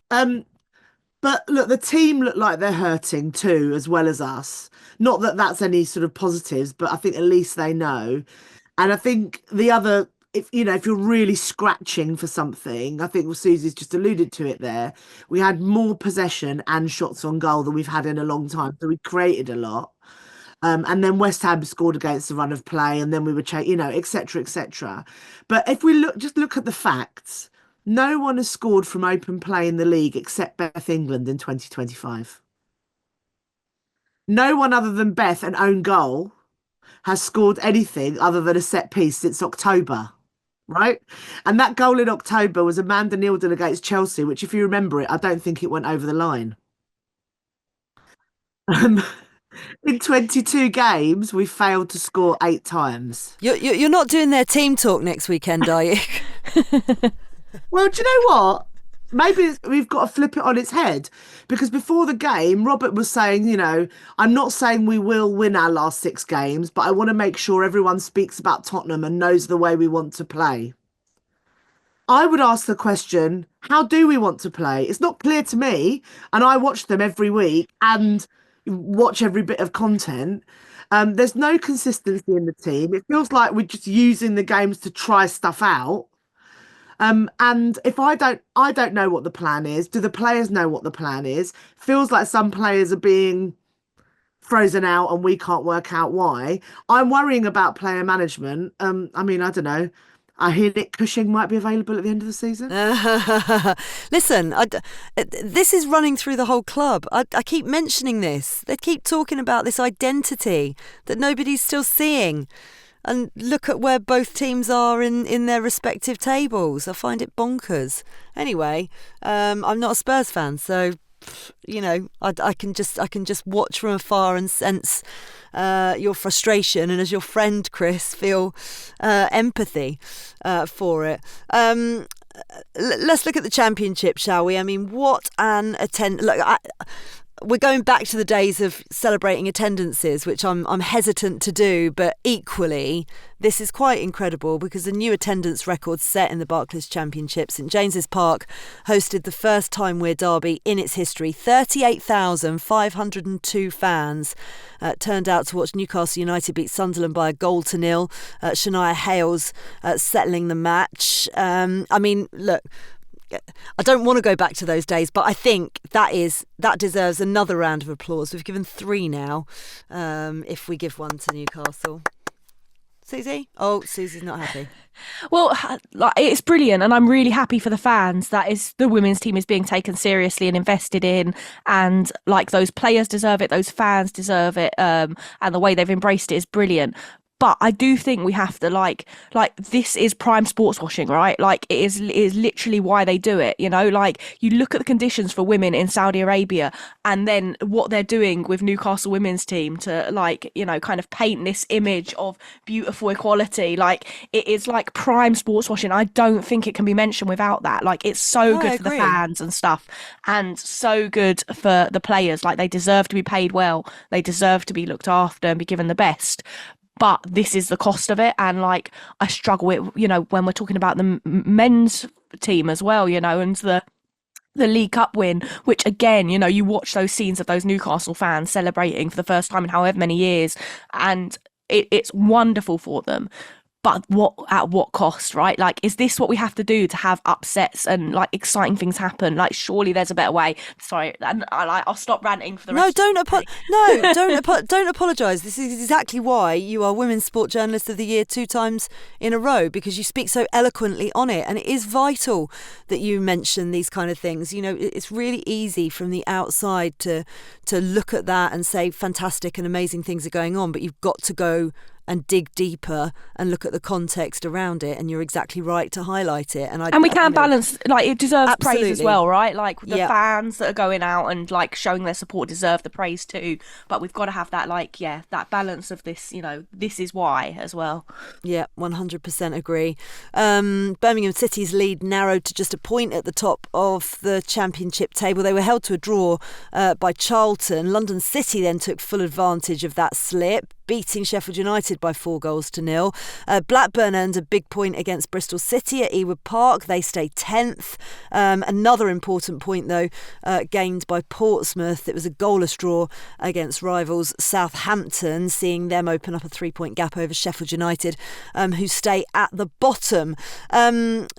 But look, the team look like they're hurting too, as well as us. Not that that's any sort of positives, but I think at least they know. And I think the other, if you're really scratching for something, I think Suzy's just alluded to it there. We had more possession and shots on goal than we've had in a long time, so we created a lot. And then West Ham scored against the run of play, and then we were, etc., etc. But if we look at the facts, no one has scored from open play in the league except Beth England in 2025. No one other than Beth, an own goal, has scored anything other than a set piece since October, right? And that goal in October was Amanda Nilden against Chelsea, which, if you remember it, I don't think it went over the line. In 22 games, we failed to score 8 times. You're not doing their team talk next weekend, are you? Well, do you know what? Maybe we've got to flip it on its head, because before the game, Robert was saying, I'm not saying we will win our last 6 games, but I want to make sure everyone speaks about Tottenham and knows the way we want to play. I would ask the question, how do we want to play? It's not clear to me, and I watch them every week and watch every bit of content. There's no consistency in the team. It feels like we're just using the games to try stuff out. And if I don't know what the plan is. Do the players know what the plan is? Feels like some players are being frozen out and we can't work out why. I'm worrying about player management. I don't know. I hear Nick Cushing might be available at the end of the season. Listen, this is running through the whole club. I keep mentioning this. They keep talking about this identity that nobody's still seeing. And look at where both teams are in their respective tables. I find it bonkers. Anyway, I'm not a Spurs fan, so I can just watch from afar and sense your frustration, and as your friend Chris, feel empathy for it. Let's look at the Championship, shall we? I mean, what an we're going back to the days of celebrating attendances, which I'm hesitant to do, but equally, this is quite incredible because the new attendance record set in the Barclays Championship. St James's Park hosted the first Tyne-Wear derby in its history. 38,502 fans turned out to watch Newcastle United beat Sunderland by a 1-0. Shania Hales settling the match. Look, I don't want to go back to those days, but I think that deserves another round of applause. We've given 3 now. If we give 1 to Newcastle. Suzy? Oh, Suzy's not happy. Well, it's brilliant, and I'm really happy for the fans that the women's team is being taken seriously and invested in, and those players deserve it, those fans deserve it, and the way they've embraced it is brilliant. But I do think we have to this is prime sports washing, right? It is literally why they do it, you look at the conditions for women in Saudi Arabia and then what they're doing with Newcastle women's team to kind of paint this image of beautiful equality. It is prime sports washing. I don't think it can be mentioned without that. It's so good for the fans and stuff, and so good for the players. They deserve to be paid well. They deserve to be looked after and be given the best. But this is the cost of it, and I struggle with when we're talking about the men's team as well, and the League Cup win, which again, you watch those scenes of those Newcastle fans celebrating for the first time in however many years, and it's wonderful for them. But at what cost, right? Is this what we have to do to have upsets and exciting things happen? Surely there's a better way. Sorry, and I'll stop ranting for the rest. Don't apologise. This is exactly why you are Women's Sport Journalist of the Year 2 times in a row, because you speak so eloquently on it, and it is vital that you mention these kind of things. It's really easy from the outside to look at that and say fantastic and amazing things are going on, but you've got to go and dig deeper and look at the context around it, and you're exactly right to highlight it. And we can balance, it deserves absolutely. praise as well, right? The fans that are going out and showing their support deserve the praise too, but we've got to have that that balance of this, this is why as well. Yeah, 100% agree. Birmingham City's lead narrowed to just a point at the top of the Championship table. They were held to a draw by Charlton. London City then took full advantage of that slip, beating Sheffield United by 4-0. Blackburn earned a big point against Bristol City at Ewood Park. They stay 10th. Another important point, though, gained by Portsmouth. It was a goalless draw against rivals Southampton, seeing them open up a 3-point gap over Sheffield United, who stay at the bottom.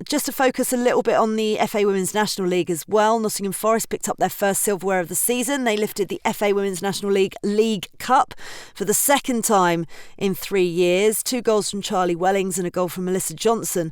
Just to focus a little bit on the FA Women's National League as well, Nottingham Forest picked up their first silverware of the season. They lifted the FA Women's National League Cup for the second time in 3 years. 2 goals from Charlie Wellings and a goal from Melissa Johnson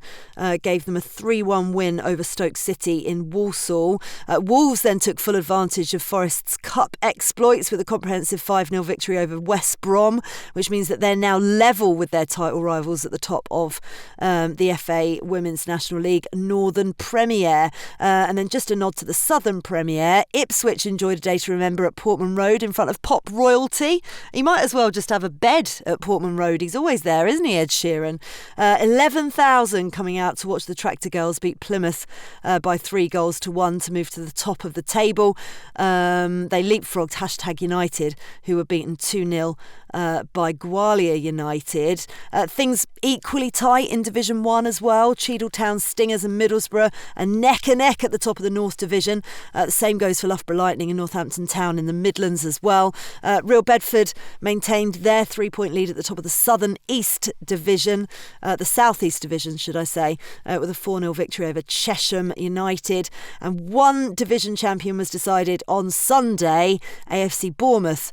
gave them a 3-1 win over Stoke City in Walsall. Wolves then took full advantage of Forest's cup exploits with a comprehensive 5-0 victory over West Brom, which means that they're now level with their title rivals at the top of the FA Women's National League Northern Premier. And then just a nod to the Southern Premier, Ipswich enjoyed a day to remember at Portman Road in front of pop royalty. He might as well just have a bed at Portman Road. He's always there, isn't he, Ed Sheeran? 11,000 coming out to watch the Tractor Girls beat Plymouth by 3-1 to move to the top of the table. They leapfrogged #United, who were beaten 2-0 by Gwalia United. Things equally tight in Division 1 as well. Cheadletown Stingers and Middlesbrough are neck and neck at the top of the North Division. The same goes for Loughborough Lightning and Northampton Town in the Midlands as well. Real Bedford maintained their 3-point lead at the top of the Southern East Division, the South East Division, should I say, with a 4-0 victory over Chesham United. And one division champion was decided on Sunday. AFC Bournemouth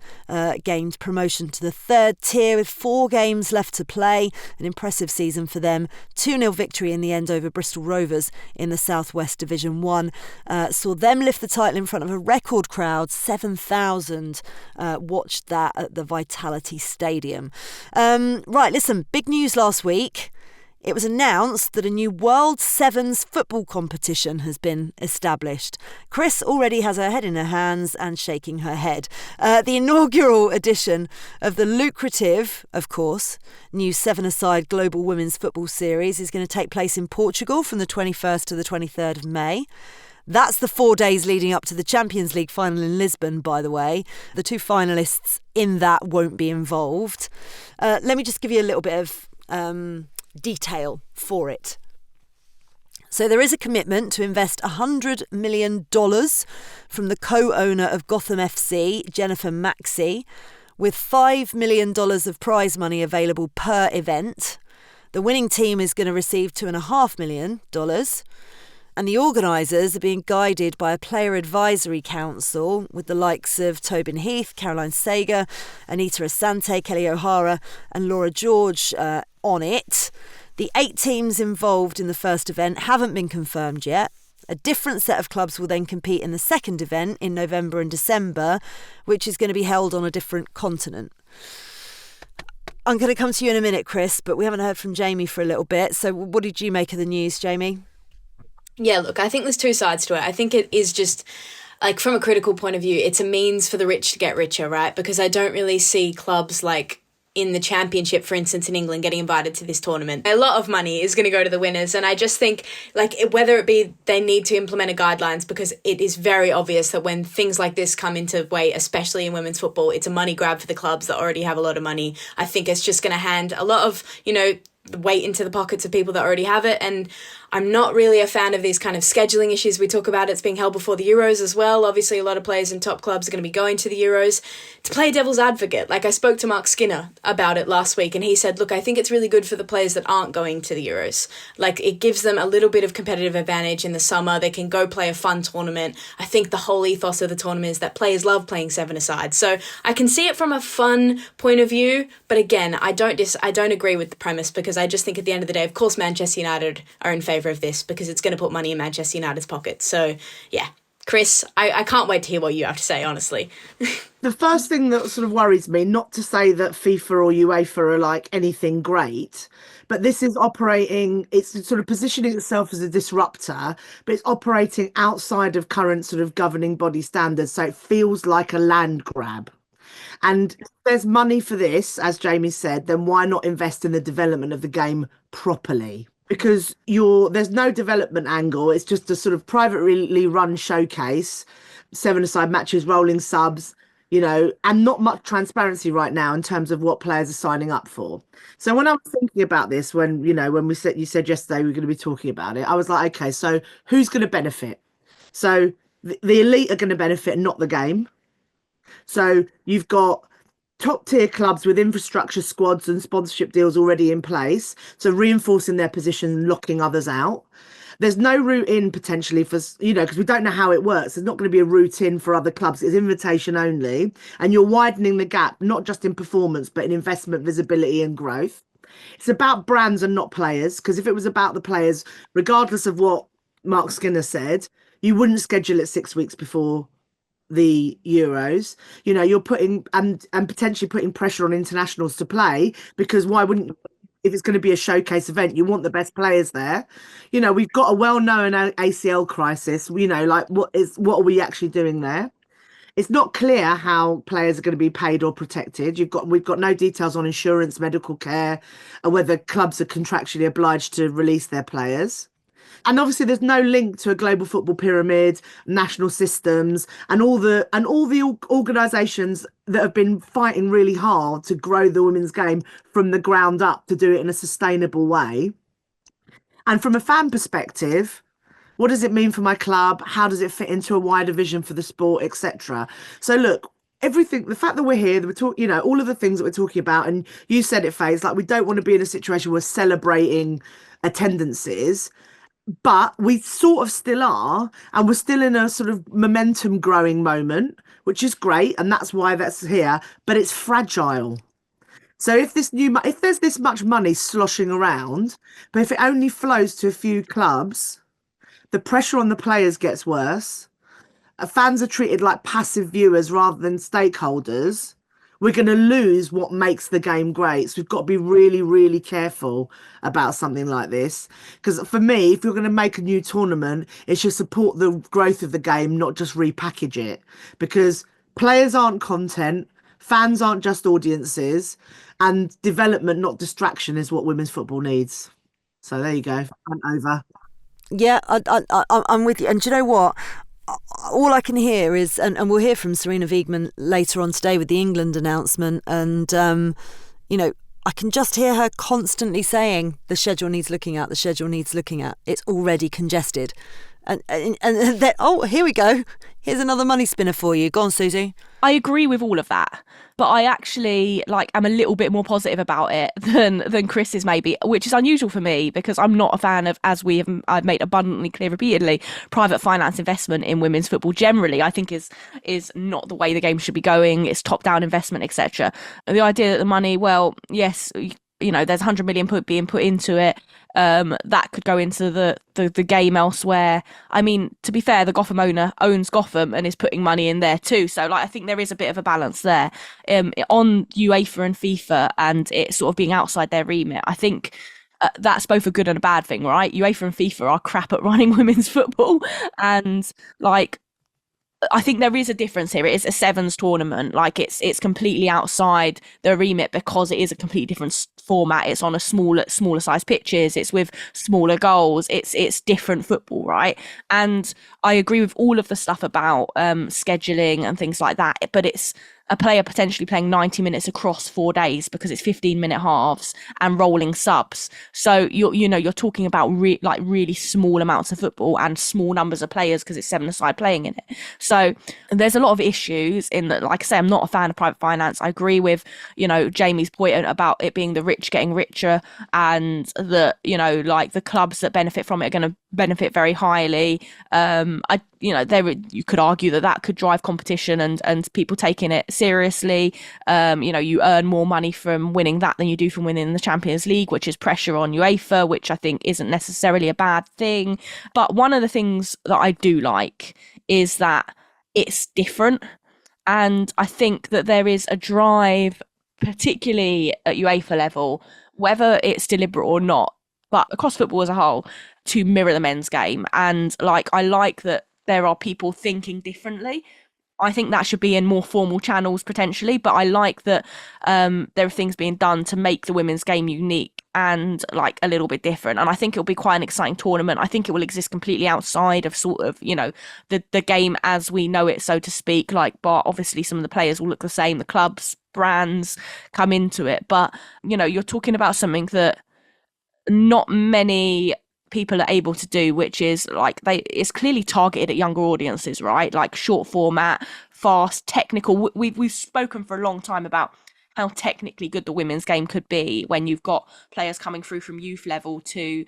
gained promotion to the 3rd tier with 4 games left to play. An impressive season for them. 2-0 victory in the end over Bristol Rovers in the South West Division 1. Saw them lift the title in front of a record crowd. 7,000 watched that at the Vitality Stadium. Right, listen, big news last week. It was announced that a new World Sevens football competition has been established. Chris already has her head in her hands and shaking her head. The inaugural edition of the lucrative, of course, new 7-a-side Global Women's Football Series is going to take place in Portugal from the 21st to the 23rd of May. That's the 4 days leading up to the Champions League final in Lisbon, by the way. The 2 finalists in that won't be involved. Let me just give you a little bit of detail for it. So there is a commitment to invest $100 million from the co-owner of Gotham FC, Jennifer Maxey, with $5 million of prize money available per event. The winning team is going to receive $2.5 million. And the organisers are being guided by a player advisory council with the likes of Tobin Heath, Caroline Sager, Anita Asante, Kelly O'Hara and Laura George on it. The 8 teams involved in the first event haven't been confirmed yet. A different set of clubs will then compete in the second event in November and December, which is going to be held on a different continent. I'm going to come to you in a minute, Chris, but we haven't heard from Jamie for a little bit. So what did you make of the news, Jamie? Yeah, look, I think there's 2 sides to it. I think it is just, like, from a critical point of view, it's a means for the rich to get richer, right? Because I don't really see clubs like in the Championship, for instance, in England, getting invited to this tournament. A lot of money is going to go to the winners. And I just think, like, whether it be they need to implement a guidelines, because it is very obvious that when things like this come into weight, especially in women's football, it's a money grab for the clubs that already have a lot of money. I think it's just going to hand a lot of, the weight into the pockets of people that already have it. And I'm not really a fan of these kind of scheduling issues we talk about. It's being held before the Euros as well. Obviously, a lot of players in top clubs are going to be going to the Euros. To play devil's advocate, like I spoke to Mark Skinner about it last week, and he said, look, I think it's really good for the players that aren't going to the Euros. Like, it gives them a little bit of competitive advantage in the summer. They can go play a fun tournament. I think the whole ethos of the tournament is that players love playing 7-a-side. So I can see it from a fun point of view, but again, I don't agree with the premise, because I just think at the end of the day, of course, Manchester United are in favour of this because it's going to put money in Manchester United's pockets. So, yeah. Chris, I can't wait to hear what you have to say, honestly. The first thing that sort of worries me, not to say that FIFA or UEFA are like anything great, but this is operating, it's sort of positioning itself as a disruptor, but it's operating outside of current sort of governing body standards. So it feels like a land grab. And if there's money for this, as Jamie said, then why not invest in the development of the game properly? Because there's no development angle. It's just a sort of privately run showcase, 7-a-side matches, rolling subs, you know, and not much transparency right now in terms of what players are signing up for. So when I was thinking about this, when we said, you said yesterday we were going to be talking about it, I was like, okay, so who's going to benefit? So the elite are going to benefit, not the game. So you've got top tier clubs with infrastructure squads and sponsorship deals already in place. So reinforcing their position and locking others out. There's no route in potentially for, because we don't know how it works. There's not going to be a route in for other clubs. It's invitation only. And you're widening the gap, not just in performance, but in investment, visibility and growth. It's about brands and not players. Because if it was about the players, regardless of what Mark Skinner said, you wouldn't schedule it 6 weeks before the Euros. You're putting and potentially putting pressure on internationals to play, because why wouldn't, if it's going to be a showcase event, you want the best players there. We've got a well-known ACL crisis. Like what are we actually doing there? It's not clear how players are going to be paid or protected. We've got no details on insurance, medical care, and whether clubs are contractually obliged to release their players. And obviously there's no link to a global football pyramid, national systems, and all the organisations that have been fighting really hard to grow the women's game from the ground up, to do it in a sustainable way. And from a fan perspective, what does it mean for my club? How does it fit into a wider vision for the sport, etc.? So look, everything, the fact that we're here, that we're talking, all of the things that we're talking about, and you said it, Faye, it's like we don't want to be in a situation where we're celebrating attendances. But we sort of still are, and we're still in a sort of momentum growing moment, which is great, and that's why that's here. But it's fragile. So if there's this much money sloshing around, but if it only flows to a few clubs, the pressure on the players gets worse. Fans are treated like passive viewers rather than stakeholders. We're going to lose what makes the game great. So we've got to be really, really careful about something like this. Because for me, if you're going to make a new tournament, it should support the growth of the game, not just repackage it. Because players aren't content, fans aren't just audiences, and development, not distraction, is what women's football needs. So there you go. I'm over. Yeah, I'm with you. And do you know what? All I can hear is, and we'll hear from Serena Wiegmann later on today with the England announcement, and I can just hear her constantly saying the schedule needs looking at, the schedule needs looking at. It's already congested, and then, oh, here we go. Here's another money spinner for you. Go on, Suzy. I agree with all of that, but I actually am a little bit more positive about it than Chris is, maybe, which is unusual for me, because I'm not a fan of, as I've made abundantly clear repeatedly, private finance investment in women's football generally. I think is not the way the game should be going. It's top down investment, etc. The idea that the money, well, yes, there's 100 million being put into it. That could go into the game elsewhere. I mean, to be fair, the Gotham owner owns Gotham and is putting money in there too. So I think there is a bit of a balance there. On UEFA and FIFA and it sort of being outside their remit, I think that's both a good and a bad thing, right? UEFA and FIFA are crap at running women's football, and I think there is a difference here. It is a sevens tournament. It's completely outside the remit because it is a completely different format. It's on a smaller size pitches. It's with smaller goals. It's different football, right? And I agree with all of the stuff about scheduling and things like that. But it's a player potentially playing 90 minutes across 4 days because it's 15-minute halves and rolling subs. So you're talking about really small amounts of football and small numbers of players because it's 7-a-side playing in it. So there's a lot of issues in that. Like I say, I'm not a fan of private finance. I agree with Jamie's point about it being the rich getting richer, and that the clubs that benefit from it are going to benefit very highly. You could argue that could drive competition and people taking it seriously. You earn more money from winning that than you do from winning the Champions League, which is pressure on UEFA, which I think isn't necessarily a bad thing. But one of the things that I do like is that it's different. And I think that there is a drive, particularly at UEFA level, whether it's deliberate or not, but across football as a whole, to mirror the men's game. And I like that there are people thinking differently. I think that should be in more formal channels potentially, but I like that there are things being done to make the women's game unique and like a little bit different. And I think it'll be quite an exciting tournament. I think it will exist completely outside of sort of, you know, the game as we know it, so to speak. Like, but obviously some of the players will look the same, the clubs, brands come into it. But, you know, you're talking about something that not many people are able to do, which is like it's clearly targeted at younger audiences, right? Like short format, fast, technical. We've spoken for a long time about how technically good the women's game could be when you've got players coming through from youth level to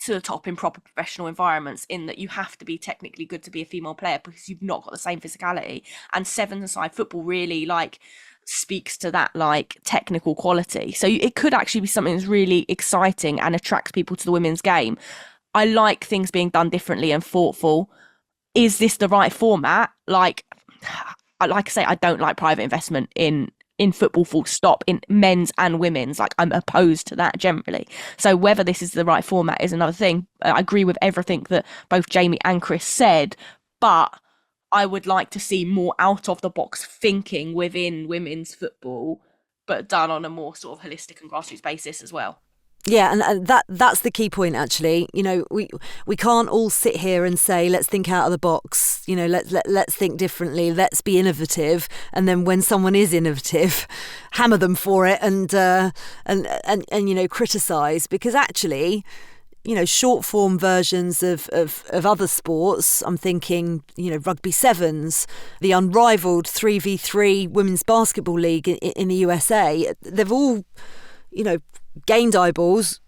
the top in proper professional environments, in that you have to be technically good to be a female player because you've not got the same physicality. And sevens-a-side football really like speaks to that like technical quality. So it could actually be something that's really exciting and attracts people to the women's game. I like things being done differently and thoughtful. Is this the right format? Like I say, I don't like private investment in football, full stop, in men's and women's. Like, I'm opposed to that generally. So whether this is the right format is another thing. I agree with everything that both Jamie and Chris said, but I would like to see more out of the box thinking within women's football, but done on a more sort of holistic and grassroots basis as well. Yeah, and that's the key point, actually. You know, we can't all sit here and say, let's think out of the box, you know, let's think differently, let's be innovative, and then when someone is innovative, hammer them for it and you know, criticise, because actually, you know, short form versions of other sports, I'm thinking, you know, rugby sevens, the unrivaled 3v3 women's basketball league in the USA, they've all, you know, gained eyeballs,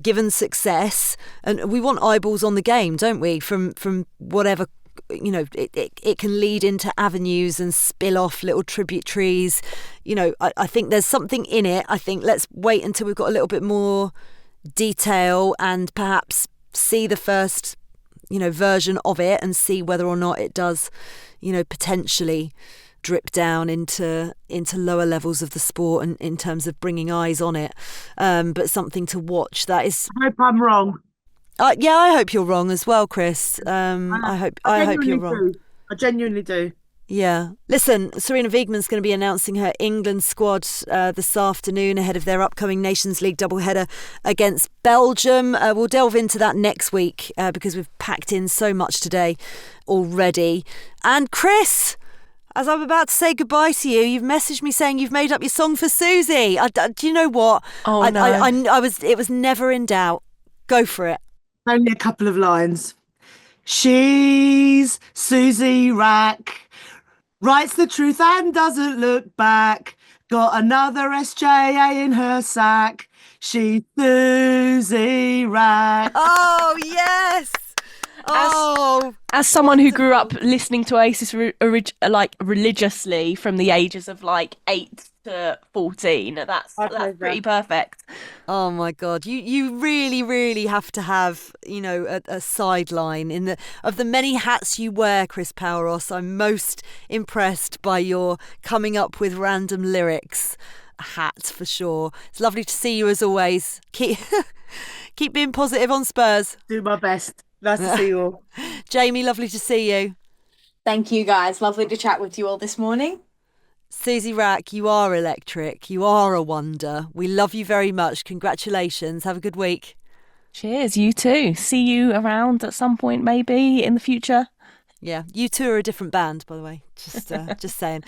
given success, and we want eyeballs on the game, don't we? From whatever, you know, it can lead into avenues and spill off little tributaries. You know, I think there's something in it. I think let's wait until we've got a little bit more detail and perhaps see the first, you know, version of it and see whether or not it does, you know, potentially drip down into lower levels of the sport and in terms of bringing eyes on it, but something to watch. That is. I hope I'm wrong. Yeah, I hope you're wrong as well, Chris. I hope you're wrong. I genuinely do. Yeah. Listen, Sarina Wiegman's going to be announcing her England squad this afternoon ahead of their upcoming Nations League doubleheader against Belgium. We'll delve into that next week because we've packed in so much today already. And Chris, as I'm about to say goodbye to you, you've messaged me saying you've made up your song for Suzy. Do you know what? Oh, no. It was never in doubt. Go for it. Only a couple of lines. She's Suzy Wrack, writes the truth and doesn't look back. Got another SJA in her sack. She's Suzy Wrack. Oh, yes. As someone who grew up listening to Oasis like religiously from the ages of like 8 to 14, that's pretty perfect. Oh my God, you really, really have to have, you know, a sideline of the many hats you wear, Chris Paouros. I'm most impressed by your coming up with random lyrics hat for sure. It's lovely to see you as always. Keep being positive on Spurs. Do my best. Nice to see you all. Jamie, lovely to see you. Thank you, guys. Lovely to chat with you all this morning. Suzy Wrack, you are electric. You are a wonder. We love you very much. Congratulations. Have a good week. Cheers, you too. See you around at some point, maybe in the future. Yeah, you two are a different band, by the way. Just saying.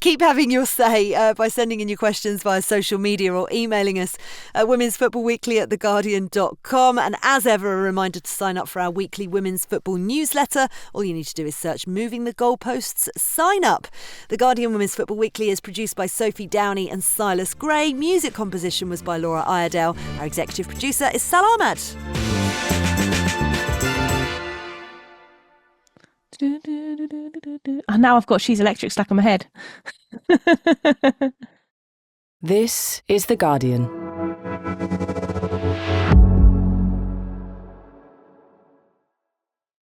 Keep having your say by sending in your questions via social media or emailing us at women'sfootballweekly@theguardian.com. And as ever, a reminder to sign up for our weekly women's football newsletter. All you need to do is search Moving the Goalposts Sign Up. The Guardian Women's Football Weekly is produced by Sophie Downey and Silas Gray. Music composition was by Laura Iredale. Our executive producer is Sal Ahmed. And now I've got She's Electric stuck in my head. This is The Guardian.